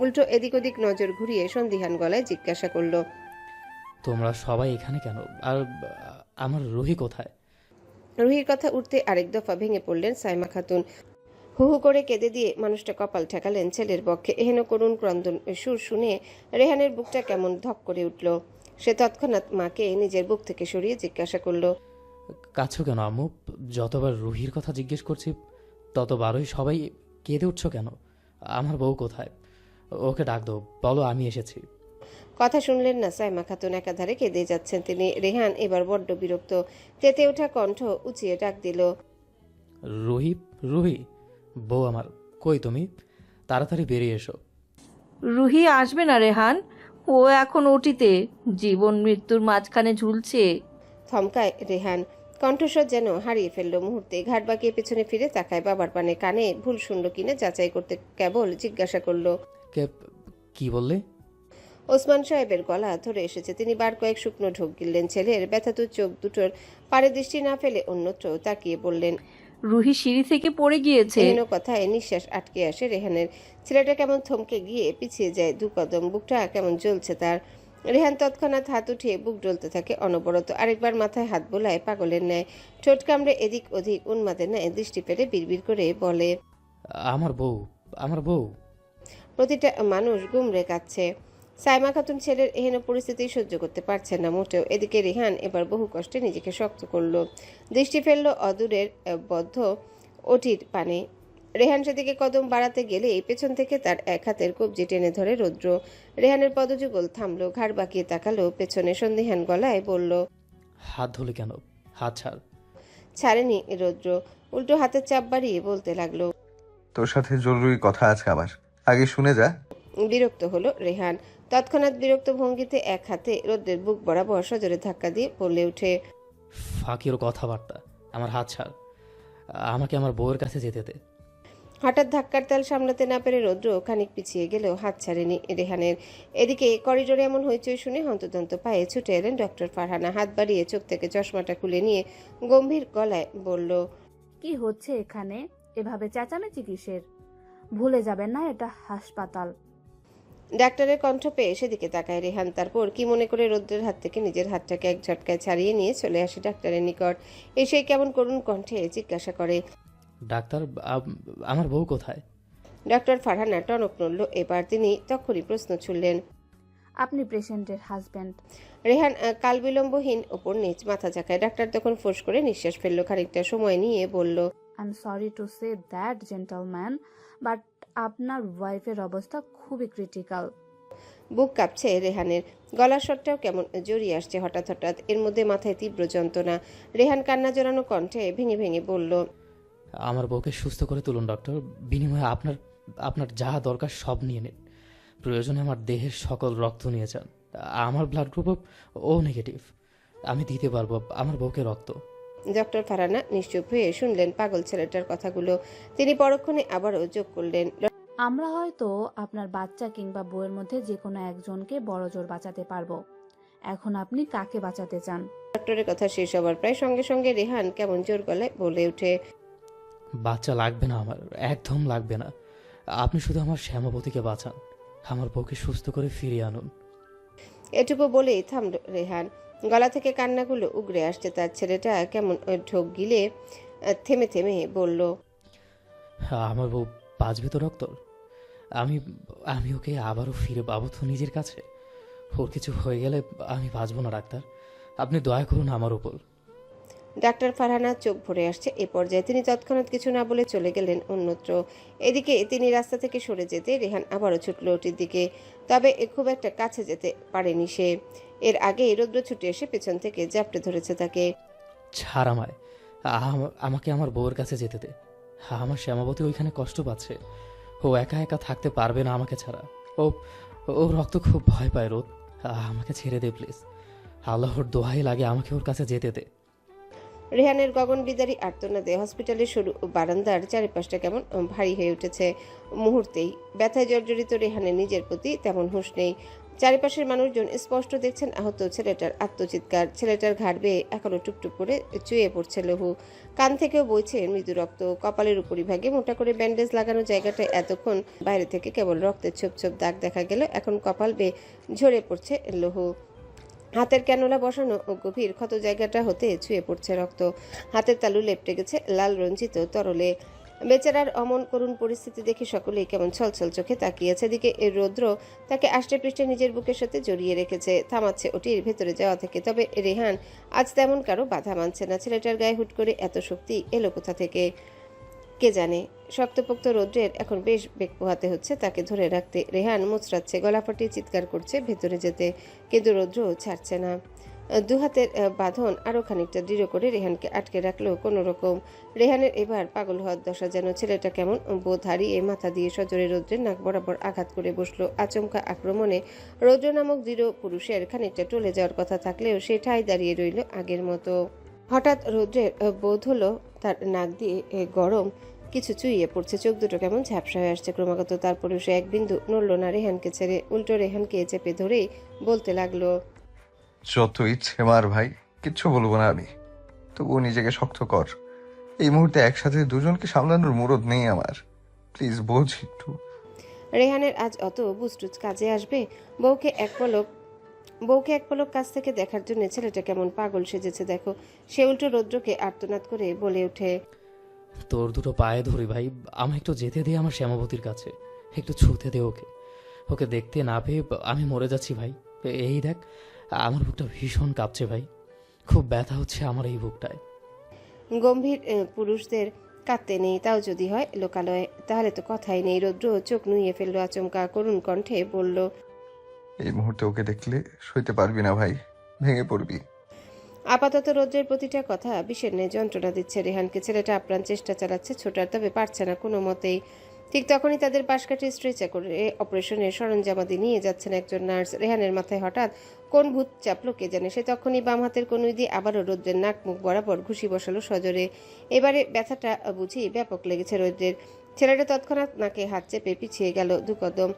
উল্টো এদিক ওদিক নজর ঘুরিয়ে সন্দিহান গলায় জিজ্ঞাসা করলো, তোমরা সবাই এখানে কেন? আর আমার রুহি কোথায়? রুহির কথা উঠতে আরেক দফা ভেঙে পড়লেন সাইমা খাতুন। হু হু করে কেঁদে দিয়ে মানুষটা কপাল ঠেকালেন ছেলের পক্ষে। এহেন করুণ ক্রন্দন সুর শুনে রেহানের বুকটা কেমন ধক করে উঠল। সে তৎক্ষণাৎ মাকে নিজের বুক থেকে সরিয়ে জিজ্ঞাসা করলো, কাছো কেন আম্মু? যতবার রুহির কথা জিজ্ঞেস করছি ততবারই সবাই কেঁদে উঠছো কেন? আমার বউ কোথায়? ওকে ডাক দাও, বলো আমি এসেছি। কথা শুনলেন না সাইমা খাতুন, একাধারে কেঁদে যাচ্ছেন তিনি। রেহান এবার বড্ড বিরক্ত। তেতে ওঠা কণ্ঠ উঁচিয়ে ডাক দিল, রুহি, রুহি বউ আমার, কই তুমি? তাড়াতাড়ি বেরিয়ে এসো। রুহি আসবে না রেহান, ও এখন ওটিতে জীবন মৃত্যুর মাঝখানে ঝুলছে। থমকায় রেহান। কণ্ঠস্বর যেন হারিয়ে ফেললো মুহূর্তে। ঘাট বাঁকিয়ে পেছনে ফিরে তাকায় বাবার পানে। কানে ভুল শুনল কিনা যাচাই করতে কেবল জিজ্ঞাসা করলো, কি বললে? ওসমান সাহেবের গলা ধরে এসেছে। তিনি বার কয়েক শুকনো ঢোক গিললেন। ছেলের ব্যথাতুর চোখ দুটোর পারে দৃষ্টি না ফেলে অন্যত্র তাকিয়ে বললেন, রুহি সিঁড়ি থেকে পড়ে গিয়েছে। এহেন কথায় নিঃশ্বাস আটকে আসে রেহানের। ছেলেটা কেমন থমকে গিয়ে পিছিয়ে যায় 2 কদম। বুকটা কেমন জ্বলছে তার। রেহান তৎক্ষণাৎ হাত উঠিয়ে বুক জ্বলতে থাকে অনবরত। আরেকবার মাথায় হাত বোলায় পাগলের ন্যায়। ঠোঁট কামড়ে এদিক ওদিক উন্মাদের ন্যায় দৃষ্টি ফেলে বিড়বিড় করে বলে, আমার বউ, আমার বউ। প্রতিটা মানুষ গুমরে কাচ্ছে। সাইমা খাতুন ছেলের এহেন পরিস্থিতি সহ্য করতে পারছেন না মোটেও। এদিকে রিহান এবার বহু কষ্টে নিজেকে শক্ত করলো, দৃষ্টি ফেলল অদূরের বদ্ধ ওটির পানে। রেহান সেদিকে কদম বাড়াতে গেলেই পেছন থেকে তার এক হাতের কবজি টেনে ধরে রৌদ্র। রেহানের পদযুগল থামলো, ঘাড় বাঁকিয়ে তাকালো পেছনে, সন্দিহান গলায় বলল, হাত ধরলি কেন? হাত ছাড়। ছাড়েনি রৌদ্র, উল্টো হাতের চাপ বাড়িয়ে বলতে লাগলো, তোর সাথে জরুরি কথা আছে আমার, আগে শুনে যা। বিরক্ত হলো রেহান। তৎক্ষণাৎ বিরক্ত ভঙ্গিতে এক হাতে রৌদ্রের বুক বরাবর সজোরে ধাক্কা দিয়ে বলে ওঠে, ফাঁকির কথাবার্তা, আমার হাত ছাড়। আমাকে আমার বউয়ের কাছে যেতে দে। হঠাৎ ধাক্কার তাল সামলাতে না পেরে রৌদ্র খানিক পিছিয়ে গেলেও হাত ছাড়েনি রেহানের। এদিকে করিডোরে এমন হইচই শুনে হন্তদন্ত পায়ে ছুটে এলেন ডক্টর ফারহানা। হাত বাড়িয়ে চোখ থেকে চশমাটা খুলে নিয়ে গম্ভীর গলায় বলল, কি হচ্ছে এখানে? এভাবে চেঁচামেচি কিসের? ভুলে যাবেন না এটা হাসপাতাল। ডাক্তারের কণ্ঠ পেয়ে সেদিকে তাকায় রেহান। তারপর কি মনে করে রৌদ্রের হাত থেকে নিজের হাতটাকে এক ঝটকায় ছাড়িয়ে নিয়ে চলে আসে ডাক্তারের নিকট। এসে কেমন করুণ কণ্ঠে জিজ্ঞাসা করে, ডাক্তার, আমার বউ কোথায়? ডক্টর ফারহানা টনক নড়ল। এবার তিনি তখনই প্রশ্ন ছুড়লেন, আপনি পেশেন্টের হাজব্যান্ড। রেহান কাল বিলম্বহীন ওপর নিচ মাথা ঝাঁকায়। ডাক্তার তখন ফোঁস করে নিঃশ্বাস ফেললো, খানিকটা সময় নিয়ে বলল, I am sorry to say that gentleman, but আপনার ওয়াইফের অবস্থা খুবই ক্রিটিক্যাল। বুক কাঁপছে রেহানের, গলার স্বরটাও কেমন জড়িয়ে আসছে হঠাৎ হঠাৎ। এর মধ্যে মাথায় তীব্র যন্ত্রণা। রেহান কান্না জড়ানো কণ্ঠে ভেঙে ভেঙে বলল, আমার বউকে সুস্থ করে তুলুন ডক্টর। বিনিময়ে আপনার যা দরকার সব নিয়ে নিন। প্রয়োজনে আমার দেহের সকল রক্ত নিয়ে যান। আমার ব্লাড গ্রুপ ও নেগেটিভ, আমি দিতে পারবো আমার বউকে রক্ত। ডক্টর ফারহানা নিশ্চুপ হয়ে শুনলেন পাগল ছেলেটার কথাগুলো। তিনি পরক্ষণে আবারও যোগ করলেন, আমরা হয়তো আপনার বাচ্চা কিংবা বউয়ের মধ্যে যে কোনো একজনকে বড় জোর বাঁচাতে পারবো। এখন আপনি কাকে বাঁচাতে চান? ডক্টরের কথা শেষ হবার প্রায় সঙ্গে সঙ্গে রেহান কেমন জোর গলায় বলে ওঠে, বাচ্চা লাগবে না আমার, একদম লাগবে না। আপনি শুধু আমার শ্যামাবতীকে বাঁচান, আমার বউকে সুস্থ করে ফিরিয়ে আনুন। এটুকু বলেই থামল রেহান। গলা থেকে কান্নাগুলো উগরে আসছে তার। ছেলেটা কেমন ঢোক গিলে থেমে থেমে বলল, আমার বউ বাঁচবে তো ডক্টর? আমি ওকে আবারও ফিরে পাবো তো নিজের কাছে? ওর কিছু হয়ে গেলে আমি বাঁচবো না ডাক্তার, আপনি দয়া করুন আমার উপর। ডাক্তার ফারহানা চোখ ভরে আসছে এ পর্যায়ে। তিনি তৎক্ষণাৎ কিছু না বলে চলে গেলেন অন্যত্র। এদিকে তিনি রাস্তা থেকে সরে যেতে রেহান আবারও ছুটল ওটির দিকে। তবে খুব একটা কাছে যেতে পারেনি সে। এর আগে রৌদ্র ছুটে এসে পেছন থেকে জাপটে ধরেছে তাকে। ছাড় আমায়, আমাকে আমার বউয়ের কাছে যেতে দে। আমার শ্যামাবতী ওইখানে কষ্ট পাচ্ছে, ও একা একা থাকতে পারবে না আমাকে ছাড়া। ও ও রক্ত খুব ভয় পায় রোদ, আমাকে ছেড়ে দে প্লিজ। আল্লাহর দোহাই লাগে, আমাকে ওর কাছে যেতে দে। রেহানের গগন বিদারী আর্তনাদে হসপিটালের সরু বারান্দার চারিপাশটা কেমন ভারী হয়ে উঠেছে মুহূর্তেই। ব্যথায় জর্জরিত রেহানের নিজের প্রতি তেমন হুঁশ নেই। চারিপাশের মানুষজন স্পষ্ট দেখছেন আহত ছেলেটার আত্মচিৎকার। ছেলেটার ঘাড় বেয়ে এখনো টুকটুক করে চুয়ে পড়ছে লহু, কান থেকেও বইছে মৃদু রক্ত। কপালের উপরিভাগে মোটা করে ব্যান্ডেজ লাগানো জায়গাটায় এতক্ষণ বাইরে থেকে কেবল রক্তের ছোপ ছোপ দাগ দেখা গেল, এখন কপাল বেয়ে ঝরে পড়ছে লহু। হাতের ক্যানোলা বসানো ও গভীর ক্ষত জায়গাটা হতে ছুঁয়ে পড়ছে রক্ত। হাতের তালু লেপটে গেছে লাল রঞ্জিত তরলে। বেচারার অমন করুণ পরিস্থিতি দেখে সকলেই কেমন ছলছল চোখে তাকিয়েছে। এদিকে রৌদ্র তাকে আষ্টে পৃষ্ঠে নিজের বুকের সাথে জড়িয়ে রেখেছে, থামাচ্ছে ওটির ভেতরে যাওয়া থেকে। তবে রেহান আজ তেমন কারো বাধা মানছে না। ছেলেটার গায়ে হুট করে এত শক্তি এলো কোথা থেকে কে জানে। শক্তপোক্ত রৌদ্রের এখন বেশ বেগ পোহাতে হচ্ছে তাকে ধরে রাখতে। রেহান মুচড়াচ্ছে, গলা ফাটিয়ে চিৎকার করছে ভেতরে যেতে, কিন্তু রৌদ্র ছাড়ছে না। দুহাতের বাঁধন আরও খানিকটা দৃঢ় করে রেহানকে আটকে রাখলো কোনো রকম। রেহানের এবার পাগল হওয়ার দশা যেন। ছেলেটা কেমন বোধ হারিয়ে মাথা দিয়ে সজোরে রৌদ্রের নাক বরাবর আঘাত করে বসলো। আচমকা আক্রমণে রৌদ্র নামক দৃঢ় পুরুষের খানিকটা টলে যাওয়ার কথা থাকলেও সে ঠাঁই দাঁড়িয়ে রইল আগের মতো। হঠাৎ রৌদ্রের বোধ হলো তার নাক দিয়ে গরম কিছু চুইয়ে পড়ছে, চোখ দুটো কেমন ঝাপসা হয়ে আসছে ক্রমাগত। তারপরে সে এক বিন্দু নড়ল না রেহানকে ছেড়ে, উল্টো রেহানকে চেপে ধরেই বলতে লাগলো, যত ইচ্ছে মার ভাই, কিচ্ছু বলবো না আমি, তবুও নিজেকে শক্ত কর। এই মুহূর্তে একসাথে দুজনকে সামলানোর মুরদ নেই আমার, প্লিজ বোঝ একটু। রেহানের আজ অত বুঝটুজ কাজে আসবে? বউকে এক পলক কাছ থেকে দেখার জন্য ছেলেটা কেমন পাগল সেজেছে দেখো। সে উল্টো রৌদ্রকে আর্তনাদ করে বলে ওঠে, তোর দুটো পায়ে ধরি ভাই, আমায় একটু যেতে দে আমার শ্যামাবতীর কাছে, একটু ছুঁতে দে ওকে। ওকে দেখতে না পেয়ে আমি মরে যাচ্ছি ভাই। এই দেখ, আমার বুকটা ভীষণ কাঁপছে ভাই, খুব ব্যথা হচ্ছে আমার এই বুকটায়। গম্ভীর পুরুষদের কাঁদতে নেই, তাও যদি হয় লোকালয়ে, তাহলে তো কথাই নেই। রৌদ্র চোখ নুইয়ে ফেললো, আচমকা করুণ কণ্ঠে বলল, এই মুহূর্তে ওকে দেখলে সইতে পারবি না ভাই, ভেঙে পড়বি। আপাতত রৌদ্রের প্রতিটা কথা বিষের ন্যায় যন্ত্রণা দিচ্ছে রেহানকে। ছেলেটা আপ্রাণ চেষ্টা চালাচ্ছে ছোটার, তবে পারছে না কোনো মতেই। ঠিক তখনই তাদের পাশ কাটিয়ে স্ট্রেচার করে অপারেশনের সরঞ্জামাদি নিয়ে যাচ্ছেন একজন নার্স। রেহানের মাথায় হঠাৎ কোন ভূত চাপলো কে জানে। সে তখনই বাম হাতের কনুই দিয়ে আবারও রৌদ্রের নাক মুখ বরাবর ঘুষি বসালো সজোরে। এবারে ব্যথাটা বুঝি ব্যাপক লেগেছে রৌদ্রের। ছেলেটা তৎক্ষণাৎ নাকে হাত চেপে পিছিয়ে গেল দু কদম।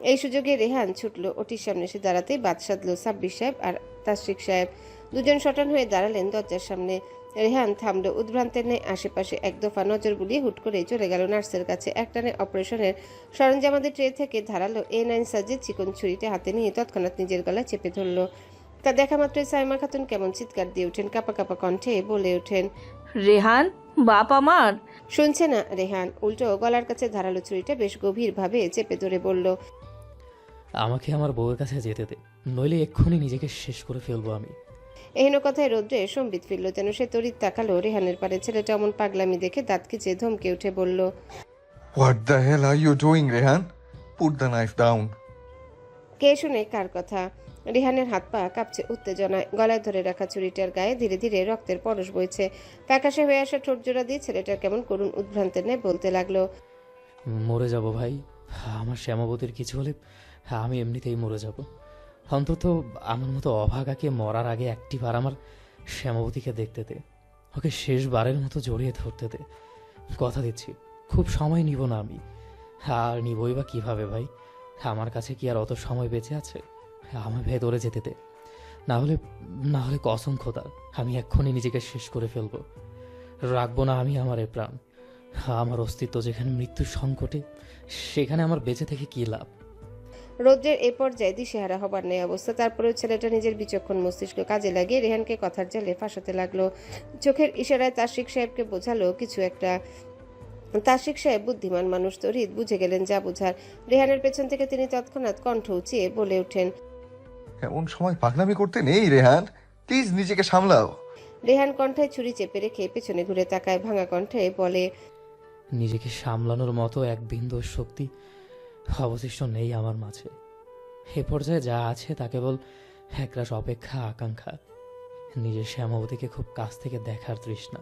এই সুযোগে রেহান ছুটল ওটির সামনে এসে দাঁড়াতেই বাদ সাধল সাব্বির সাহেব আর তাসরিক সাহেব। দুজন শটান হয়ে দাঁড়ালেন দরজার সামনে। রেহান থামলো, উদ্ভ্রান্তের ন্যায় আশেপাশে এক দফা নজর বুলিয়ে হুট করে চলে গেল নার্সের কাছে। একটানে অপারেশনের সরঞ্জামাদের ট্রে থেকে ধারালো A9 সাজের চিকন ছুরিটা হাতে নিয়ে তৎক্ষণাৎ নিজের গলায় চেপে ধরল। তা দেখা মাত্রই সাইমা খাতুন কেমন চিৎকার দিয়ে ওঠেন, কাপা কাপা কণ্ঠে বলে ওঠেন, রেহান বাপ আমার। শুনছে না রেহান, উল্টো গলার কাছে ধারালো ছুরিটা বেশ গভীরভাবে চেপে ধরে বলল, আমাকে আমার বউয়ের কাছে যেতে দে, নইলে এক্ষুনি নিজেকে শেষ করে ফেলবো আমি। এহেন কথায় রৌদ্রে সম্বিত ফিরল, যেন সে তড়িৎ তাকালো রেহানের পারে। ছেলেটা অমন পাগলামি দেখে দাঁত খিচে ধমকে উঠে বলল, what the hell are you doing Rehan? Put the knife down. কে শুনে কার কথা? রেহানের হাত পা কাঁপছে উত্তেজনায়। গলায় ধরে রাখা ছুরিটার গায়ে ধীরে ধীরে রক্তের পরশ বইছে। ফ্যাকাশে হয়ে আসা ঠোঁট জোড়া দিয়ে ছেলেটার কেমন করুণ উদ্ভ্রান্তের ন্যায় বলতে লাগলো, মরে যাব ভাই, আমার শ্যামাবতীর কিছু হলে আমি এমনিতেই মরে যাব। অন্তত আমার মতো অভাগাকে মরার আগে একটিবার আমার শ্যামাবতীকে দেখতে দে, ওকে শেষবারের মতো জড়িয়ে ধরতে দে। কথা দিচ্ছি, খুব সময় নিব না আমি। আর নিবই বা কীভাবে ভাই? আমার কাছে কি আর অত সময় বেঁচে আছে? আমার ভেতরে যেতে দে, না হলে কসম খোদার আমি এক্ষুনি নিজেকে শেষ করে ফেলবো। রাখবো না আমি আমার এ প্রাণ। আমার অস্তিত্ব যেখানে মৃত্যুর সংকটে, সেখানে আমার বেঁচে থেকে কী লাভ? রৌদ্রের এ পর্যায়ে দিশেহারা হবার নেই অবস্থা। তারপরেও ছেলেটা নিজের বিচক্ষণ মস্তিষ্ক কাজে লাগিয়ে রেহানকে কথার জালে ফাঁসাতে লাগলো। চোখের ইশারায় তাসরিক সাহেবকে বোঝালো কিছু একটা। তাসরিক সাহেব বুদ্ধিমান মানুষ, তো হৃদ বুঝে গেলেন যা বুঝার। রেহানের পেছন থেকে তিনি তৎক্ষণাৎ কণ্ঠ উঁচিয়ে বলে ওঠেন, এমন সময় পাগলামি করতে নেই রেহান, প্লিজ নিজেকে সামলাও। রেহান কণ্ঠায় ছুরি চেপে রেখে পেছনে ঘুরে তাকায়, ভাঙা কণ্ঠে বলে, নিজেকে সামলানোর মতো এক বিন্দু শক্তি অবশিষ্ট নেই আমার মাঝে। এ পর্যায়ে যা আছে তা কেবল একরাশ অপেক্ষা, আকাঙ্ক্ষা, নিজের শ্যামাবতীকে খুব কাছ থেকে দেখার তৃষ্ণা।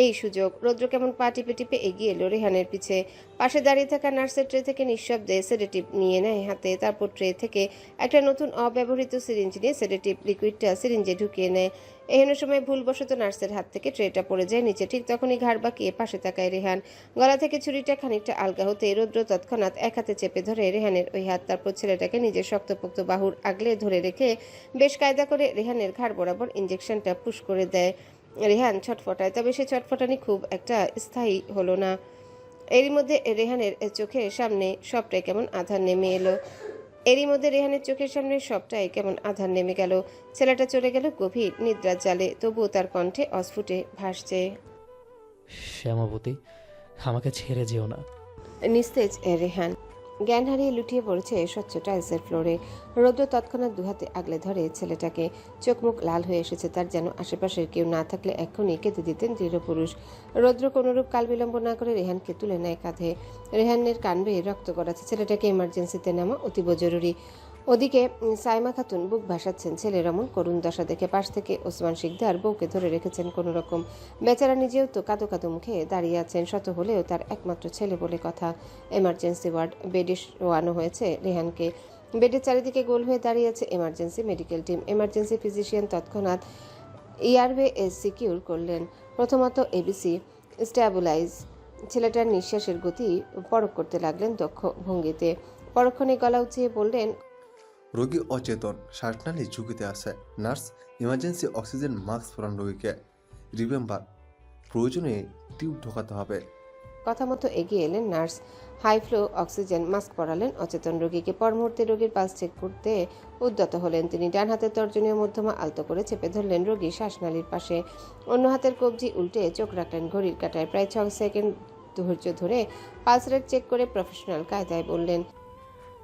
এই সুযোগ। রৌদ্র কেমন পা টিপে টিপে এগিয়ে এলো রেহানের পিছে। পাশে দাঁড়িয়ে থাকা নার্সের ট্রে থেকে নিঃশব্দে সেডেটিভ নিয়ে নেয় হাতে। তারপর ট্রে থেকে একটা নতুন অব্যবহৃত সিরিঞ্জ নিয়ে সেডেটিভ লিকুইডটা সিরিঞ্জে ঢুকিয়ে নেয়। এহেন সময় ভুলবশত নার্সের হাত থেকে ট্রেটা পড়ে যায় নিচে। ঠিক তখনই ঘাড় বাঁকিয়ে পাশে তাকায় রেহান। গলা থেকে ছুরিটা খানিকটা আলগা হতে রৌদ্র তৎক্ষণাৎ এক হাতে চেপে ধরে রেহানের ওই হাত। তারপর ছেলেটাকে নিজের শক্তপোক্ত বাহুর আগলে ধরে রেখে বেশ কায়দা করে রেহানের ঘাড় বরাবর ইঞ্জেকশনটা পুশ করে দেয়। রেহান ছটফটায়, তবে সে ছটফটানি খুব একটা স্থায়ী হলো না। এরই মধ্যে রেহানের চোখের সামনে সবটাই কেমন আধার নেমে গেল। ছেলেটা চলে গেল গভীর নিদ্রার জালে, তবুও তার কণ্ঠে অস্ফুটে ভাসছে, শ্যামাবতী, আমাকে ছেড়ে যেও না। নিস্তেজ রেহান। জ্ঞান হারিয়ে লুটিয়ে পড়েছে স্বচ্ছ টাইলসের ফ্লোরে। রৌদ্র তৎক্ষণাৎ দুহাতে আগলে ধরে ছেলেটাকে। চোখ মুখ লাল হয়ে এসেছে তার, যেন আশেপাশের কেউ না থাকলে এক্ষুনি কেঁদে দিতেন দৃঢ় পুরুষ। রৌদ্র কোনোরূপ কাল বিলম্ব না করে রেহানকে তুলে নেয় কাঁধে। রেহানের কান বেয়ে রক্ত গড়াচ্ছে। ছেলেটাকে ইমার্জেন্সিতে নেওয়া অতীব জরুরি। ওদিকে সাইমা খাতুন বুক ভাসাচ্ছেন ছেলের অমন করুণ দশা দেখে। পাশ থেকে ওসমান শিকদার বউকে ধরে রেখেছেন কোনো রকম। বেচারা নিজেও তো কাঁদো কাঁদো মুখে দাঁড়িয়ে আছেন। শত হলেও তার একমাত্র ছেলে বলে কথা। এমার্জেন্সি ওয়ার্ড বেডে শোয়ানো হয়েছে রেহানকে। বেডের চারিদিকে গোল হয়ে দাঁড়িয়ে আছে emergency medical team. Emergency physician তৎক্ষণাৎ এয়ারওয়ে সিকিউর করলেন। প্রথমত এবিসি স্ট্যাবুলাইজ। ছেলেটার নিঃশ্বাসের গতি পরখ করতে লাগলেন দক্ষ ভঙ্গিতে। পরক্ষণে গলা উঁচিয়ে বললেন, রোগী অচেতন, শ্বাসনালী ঝুঁকিতে আছে। নার্স, ইমার্জেন্সি অক্সিজেন মাস্ক পরান রোগীকে। রিমেম্বার, প্রয়োজনে টিউব ঢোকাতে হবে। কথা মতো এগিয়ে এলেন nurse. High flow oxygen mask পরালেন অচেতন রোগীকে। পর মুহূর্তে রোগীর পালস চেক করতে উদ্যত হলেন তিনি। ডান হাতের তর্জনীয় মধ্যমা আলতো করে চেপে ধরলেন রোগীর শ্বাসনালীর পাশে। অন্য হাতের কবজি উল্টে চোখ রাখলেন ঘড়ির কাঁটায়। প্রায় 6 সেকেন্ড ধৈর্য ধরে পালস রেট চেক করে প্রফেশনাল কায়দায় বললেন,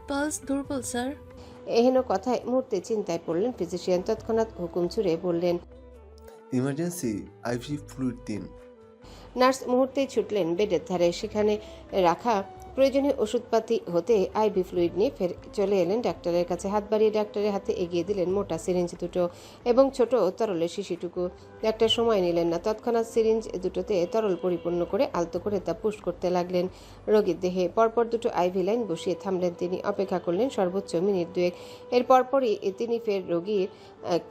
পালস দুর্বল স্যার। এহেন কথায় মুহূর্তে চিন্তায় পড়লেন ফিজিশিয়ান। তৎক্ষণাৎ হুকুম ছুড়ে বললেন, ইমার্জেন্সি আইভি ফ্লুইড দিন। নার্স মুহূর্তেই ছুটলেন বেডের ধারে। সেখানে রাখা প্রয়োজনীয় ওষুধপাতি হতে আইভি ফ্লুইড নিয়ে ফের চলে এলেন ডাক্তারের কাছে। হাত বাড়িয়ে ডাক্তারের হাতে এগিয়ে দিলেন মোটা সিরিঞ্জ দুটো এবং ছোট তরলের শিশিটুকু। ডাক্তার সময় নিলেন না, তৎক্ষণাৎ সিরিঞ্জ দুটোতে তরল পরিপূর্ণ করে আলতো করে তা পুশ করতে লাগলেন রোগীর দেহে। পরপর দুটো আইভি লাইন বসিয়ে থামলেন তিনি। অপেক্ষা করলেন সর্বোচ্চ মিনিট 2। এর পরপরই তিনি ফের রোগীর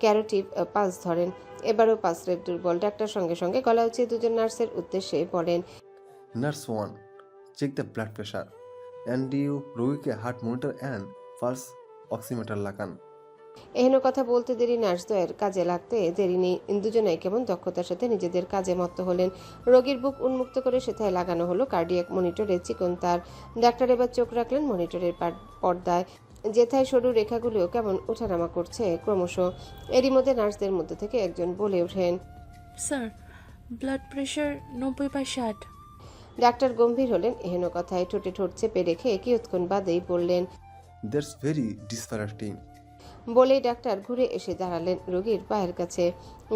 ক্যারোটিভ পালস ধরেন। এবারও পালস রেট দুর্বল। ডাক্তার সঙ্গে সঙ্গে গলা উঁচিয়ে দুজন নার্সের উদ্দেশ্যে বলেন, nurse 1, check the blood pressure and you রোগীকে heart monitor and pulse oximeter লাগান। এহেন কথা বলতে দেরি নার্সদ্বয়ের কাজে লাগতে দেরি নেই। দুজনেই কেমন দক্ষতার সাথে নিজেদের কাজে মত্ত হলেন। রোগীর বুক উন্মুক্ত করে সেথায় লাগানো হলো কার্ডিয়াক মনিটরে চিকন তার। ডাক্তার এবার চোখ রাখলেন মনিটরের পর্দায়, যেথায় সরু রেখাগুলিও কেমন ওঠানামা করছে ক্রমশ। এরই মধ্যে নার্সদের মধ্যে থেকে একজন বলে ওঠেন, স্যার ব্লাড প্রেশার 90/60। ডাক্তার গম্ভীর হলেন এহেন কথায়। ঠোঁটে ঠোঁট চেপে রেখে কিয়ৎক্ষণ বাদেই বললেন, দ্যাটস ভেরি ডিসপারেটিং। বলেই ডাক্তার ঘুরে এসে দাঁড়ালেন রোগীর পায়ের কাছে।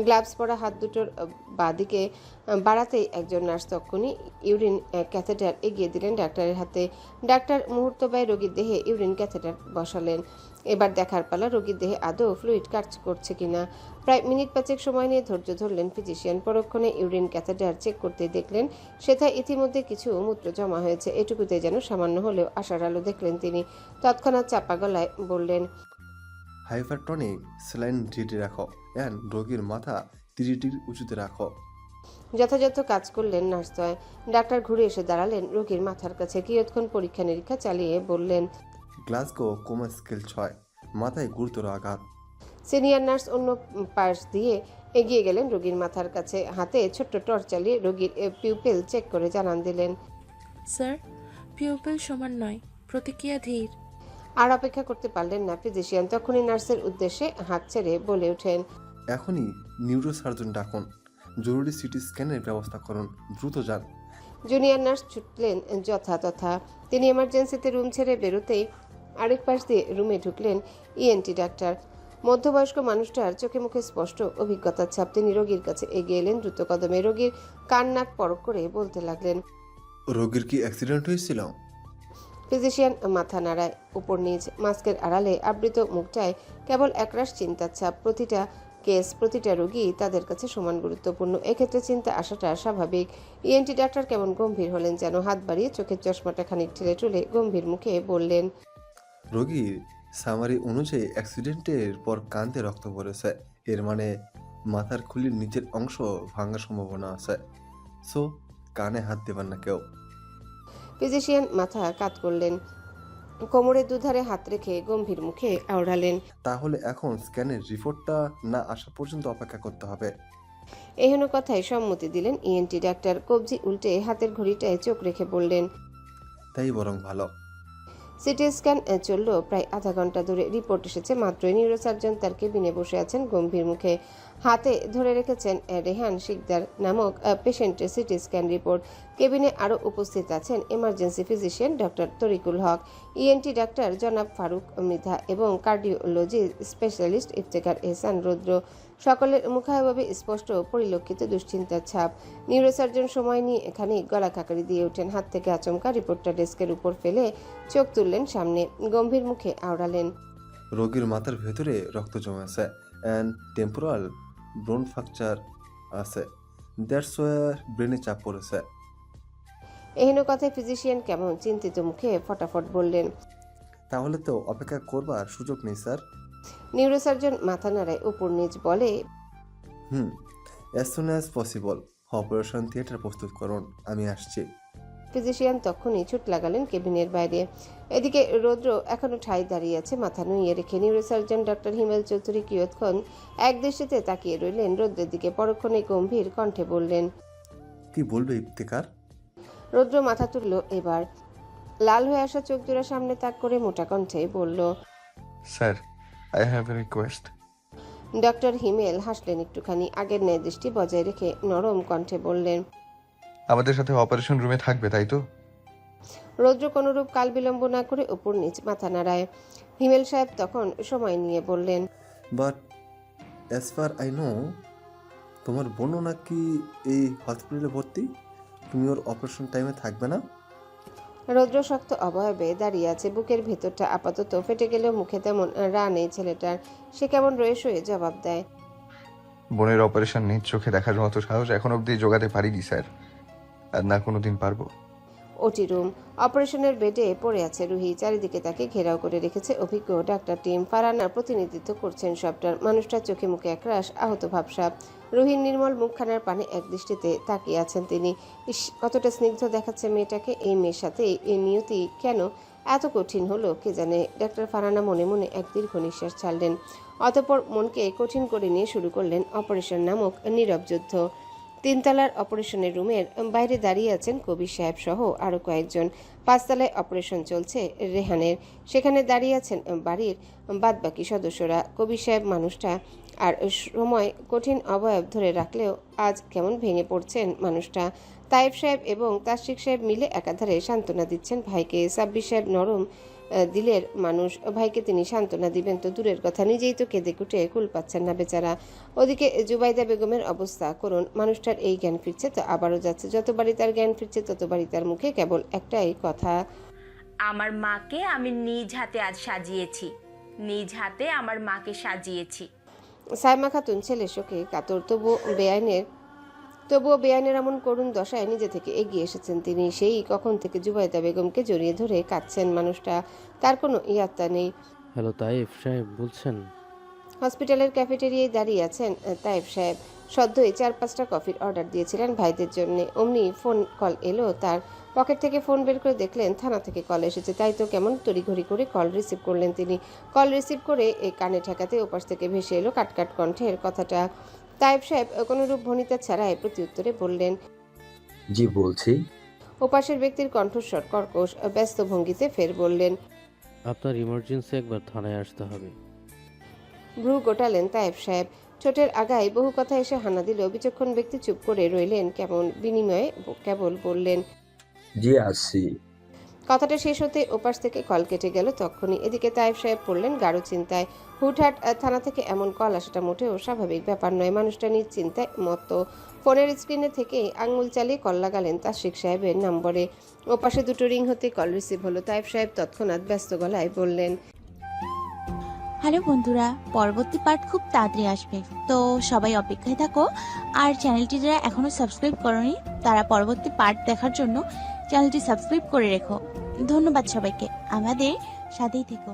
গ্লাভস পরা হাত দুটোর বাঁদিকে বাড়াতেই একজন নার্স তক্ষুনি ইউরিন ক্যাথেটার এগিয়ে দিলেন ডাক্তারের হাতে। ডাক্তার মুহূর্ত ব্যয় রোগীর দেহে ইউরিন ক্যাথেটার বসালেন। এবার দেখার পালা রোগীর দেহে আদৌ ফ্লুইড কাজ করছে কিনা। প্রায় মিনিট 5 সময় নিয়ে ধৈর্য ধরলেন ফিজিশিয়ান। পরক্ষণে ইউরিন ক্যাথেটার চেক করতে দেখলেন সেথায় ইতিমধ্যে কিছু মূত্র জমা হয়েছে। এটুকুতে যেন সামান্য হলেও আশার আলো দেখলেন তিনি। তৎক্ষণাৎ চাপা গলায় বললেন, হাইপারটনিক স্যালাইন রেডি রাখো অ্যান্ড রোগীর মাথা 30 ডিগ্রি উঁচুতে রাখো। যথাযথ কাজ করলেন নার্সদ্বয়। ডাক্তার ঘুরে এসে দাঁড়ালেন রোগীর মাথার কাছে। কিয়ৎক্ষণ পরীক্ষা নিরীক্ষা চালিয়ে বললেন, গ্লাসগো কোমা স্কেল 6, মাথায় গুরুতর আঘাত। সিনিয়র নার্স অন্য পাশ দিয়ে এগিয়ে গেলেন রোগীর মাথার কাছে। হাতে ছোট্ট টর্চ চালিয়ে রোগীর পিউপেল চেক করে জানান দিলেন, স্যার পিউপেল সমান নয়, প্রতিক্রিয়া ধীর। আর অপেক্ষা করতে পারলেন না ফিজিশিয়ান। তখনই নার্সের উদ্দেশ্যে হাত ছেড়ে বলে ওঠেন, এখনই নিউরোসার্জন ডাকুন, জরুরি সিটি স্ক্যানের ব্যবস্থা করুন, দ্রুত যান। জুনিয়র নার্স ছুটলেন যথাতথা। তিনি এমার্জেন্সিতে রুম ছেড়ে বেরোতেই আরেক পাশ দিয়ে রুমে ঢুকলেন ইএনটি ডাক্তার। মধ্যবয়স্ক মানুষটার চোখে মুখে স্পষ্ট অভিজ্ঞতার ছাপ। তিনি রোগীর কাছে এগিয়ে এলেন দ্রুত কদমে। রোগীর কান নাক পরক করে বলতে লাগলেন, রোগীর কি অ্যাক্সিডেন্ট হয়েছিল? ফিজিশিয়ান মাথা নাড়ায় উপর নিচ। মাস্কের আড়ালে আবৃত মুখটায় কেবল একরাশ চিন্তার ছাপ। প্রতিটা কেস, প্রতিটা রোগী তাদের কাছে সমান গুরুত্বপূর্ণ। এক্ষেত্রে চিন্তা আসাটা স্বাভাবিক। ইএনটি ডাক্তার কেমন গম্ভীর হলেন যেন। হাত বাড়িয়ে চোখের চশমাটা খানিক ঠেলে টুলে গম্ভীর মুখে বললেন, রোগীর সামারি অনুযায়ী অ্যাক্সিডেন্টের পর কানতে রক্ত পড়েছে। এর মানে মাথার খুলির নিচের অংশ ভাঙার সম্ভাবনা আছে। সো কানে হাত দেবেন না কেউ। ফিজিশিয়ান মাথা কাত করলেন। কোমরের দুধারে হাত রেখে গম্ভীর মুখে আওড়ালেন, তাহলে এখন স্ক্যানের রিপোর্টটা না আসা পর্যন্ত অপেক্ষা করতে হবে। এহেন কথায় সম্মতি দিলেন ইএনটি ডাক্তার। কবজি উল্টে হাতের ঘড়িটায় চোখ রেখে বললেন, তাই বরং ভালো। সিটি স্ক্যান চলল প্রায় আধা ঘন্টা ধরে। রিপোর্ট এসেছে মাত্রই। নিউরোসার্জন তার কেবিনে বসে আছেন গম্ভীর মুখে। হাতে ধরে রেখেছেন রেহান শিকদার নামক পেশেন্টের সিটি স্ক্যান রিপোর্ট। কেবিনে আরও উপস্থিত আছেন এমার্জেন্সি ফিজিশিয়ান ডক্টর তরিকুল হক, ইএনটি ডাক্তার জনাব ফারুক মৃধা এবং কার্ডিওলজি স্পেশালিস্ট ইফতেখার এহসান রুদ্র। সকলের মুখাভাবে স্পষ্ট পরিলক্ষিত দুশ্চিন্তার ছাপ। নিউরোসার্জন সময় নিয়ে এখানে গলা কাকারি দিয়ে ওঠেন। হাত থেকে আচমকা রিপোর্টটা ডেস্কের উপর ফেলে চোখ তুললেন সামনে। গম্ভীর মুখে আওড়ালেন, রোগীর মাথার ভেতরে রক্ত জমেছে অ্যান্ড টেম্পোরাল ব্রোন ফ্র্যাকচার আছে। দ্যাটস ওয়ার ব্রেনে চাপ পড়েছে। এহেন কথায় ফিজিশিয়ান কেমন চিন্তিত মুখে ফটাফট বললেন, তাহলে তো অপেক্ষা করবার সুযোগ নেই স্যার। নিউরোসার্জন মাথা নাড়ায় উপর নিচ বলে, as soon as possible operation theatre প্রস্তুত করুন, আমি আসছি। ফিজিশিয়ান তখনই ছুট লাগালেন কেবিনের বাইরে। এদিকে রৌদ্র এখনো ঠাই দাঁড়িয়ে আছে মাথা নুইয়ে রেখে। নিউরোসার্জন ডক্টর হিমেল চৌধুরী কিয়ৎক্ষণ এক দৃষ্টিতে তাকিয়ে রইলেন রৌদ্রের দিকে। পরক্ষণে গম্ভীর কণ্ঠে বললেন, কি বলবে ইফতেখার? রৌদ্র মাথা তুলল এবার। লাল হয়ে আসা চোখ জোড়া সামনে তাক করে মোটা কণ্ঠে বলল, sir, I have a request. Doctor Himel হাসলেন একটুখানি, আগের ন্যায় দৃষ্টি বজায় রেখে নরম কণ্ঠে বললেন, আমাদের সাথে অপারেশন রুমে থাকবে, তাই তো? রৌদ্র কোনরূপ কাল বিলম্ব না করে উপর নিচ মাথা নাড়ায়। হিমেল সাহেব তখন সময় নিয়ে বললেন, but as far I know, তোমার বোনও নাকি এই হসপিটালে ভর্তি। তুমি ওর অপারেশন টাইমে থাকবে না? রৌদ্র শক্ত অবয়বে দাঁড়িয়ে আছে, বুকের ভেতরটা আপাতত ফেটে গেলেও মুখে তেমন রা নেই ছেলেটার। সে কেমন রয়ে সয়ে জবাব দেয়, বোনের অপারেশন নিজ চোখে দেখার মতো সাহস এখন অবধি জোগাতে পারিনি স্যার, আর না কোনোদিন পারবো। ওটি রুম, অপারেশনের বেডে পড়ে আছে রুহি। চারিদিকে তাকে ঘেরাও করে রেখেছে অভিজ্ঞ ডাক্তার টিম। ফারহানার প্রতিনিধিত্ব করছেন সবটার। মানুষটার চোখে মুখে একরাশ আহত ভাবসাব। রুহির নির্মল মুখখানার পানে এক দৃষ্টিতে তাকিয়ে আছেন তিনি। ইস, কতটা স্নিগ্ধ দেখাচ্ছে মেয়েটাকে। এই মেয়ের সাথে এই নিয়তি কেন এত কঠিন হলো কে জানে। ডাক্তার ফারহানা মনে মনে এক দীর্ঘ নিঃশ্বাস ছাড়লেন। অতঃপর মনকে কঠিন করে নিয়ে শুরু করলেন অপারেশন নামক নীরব যুদ্ধ। 3 তলার অপারেশনের রুমের বাইরে দাঁড়িয়ে আছেন কবির সাহেব সহ আরও কয়েকজন। 5 তলায় অপারেশন চলছে রেহানের, সেখানে দাঁড়িয়ে আছেন বাড়ির বাদবাকি সদস্যরা। কবির সাহেব মানুষটা আর সময় কঠিন অবয়ব ধরে রাখলেও আজ কেমন ভেঙে পড়ছেন মানুষটা। তাইব সাহেব এবং তাশরিক সাহেব মিলে একাধারে সান্ত্বনা দিচ্ছেন ভাইকে। সাব্বির সাহেব নরম দিলের মানুষ, ভাইকে তিনি সান্ত্বনা দিবেন তো দূরের কথা, নিজেই তো কেঁদে কুটে কুল পাচ্ছেন না বেচারা। ওদিকে জুবাইদা বেগমের অবস্থা করুন। মানুষটার এই জ্ঞান ফিরছে তো আবারও যাচ্ছে। যতবারই তার জ্ঞান ফিরছে ততবারই তার মুখে কেবল একটাই কথা, আমার মাকে আমি নিজ হাতে আজ সাজিয়েছি, নিজ হাতে আমার মাকে সাজিয়েছি। সাইমা খাতুন ছেলে শোকে কাতর। তবুও বেআইনের এমন করুণ দশায় নিজে থেকে এগিয়ে এসেছেন তিনি। সেই কখন থেকে জুবাইদা বেগমকে জড়িয়ে ধরে কাঁদছেন মানুষটা। তার কোনো ইয়াত্তা নেই। হ্যালো তাইফ সাহেব বলছেন? হসপিটালের ক্যাফেটেরিয়ায় দাঁড়িয়ে আছেন তাইব সাহেব। সদ্যই 4-5টা কফির অর্ডার দিয়েছিলেন ভাইদের জন্য। অমনি ফোন কল এলো তার। পকেট থেকে ফোন বের করে দেখলেন থানা থেকে কল এসেছে। তাই তো কেমন তড়িঘড়ি করে কল রিসিভ করলেন তিনি। কল রিসিভ করে এই কানে ঠেকাতে ওপাশ থেকে ভেসে এলো কাটকাট কণ্ঠের কথাটা। তাইব সাহেব কোনরূপ ভনিতা ছাড়াই প্রত্যুত্তরে বললেন, জি বলছি। ওপাশের ব্যক্তির কণ্ঠস্বর কর্কশ, ব্যস্ত ভঙ্গিতে ফের বললেন, আপনার ইমার্জেন্সি একবার থানায় আসতে হবে। ভ্রু গোটালেন তাইব সাহেব। ঠোঁটের আগায় বহু কথা এসে হানা দিল। বিচক্ষণ ব্যক্তি চুপ করে রইলেন কেমন বিনিময়ে কেবল বললেন, জি আসছি। কথাটা শেষ হতে ওপাশ থেকে কল কেটে গেল তখনই। এদিকে তাইব সাহেব পড়লেন গাঢ় চিন্তায়। হুটহাট থানা থেকে এমন কল আসাটা মোটেও স্বাভাবিক ব্যাপার নয়। মানুষটা নিজ চিন্তায় মতো। ফোনের স্ক্রিনে থেকে আঙুল চালিয়ে কল লাগালেন তাশরিক সাহেবের নম্বরে। ওপাশে দুটো রিং হতে কল রিসিভ হলো। তাইব সাহেব তৎক্ষণাৎ ব্যস্ত গলায় বললেন, হ্যালো বন্ধুরা, পরবর্তী পার্ট খুব তাড়াতাড়ি আসবে, তো সবাই অপেক্ষায় থাকো। আর চ্যানেলটি যারা এখনো সাবস্ক্রাইব করোনি তারা পরবর্তী পার্ট দেখার জন্য চ্যানেলটি সাবস্ক্রাইব করে রেখো। ধন্যবাদ সবাইকে, আমাদের সাথেই থেকো।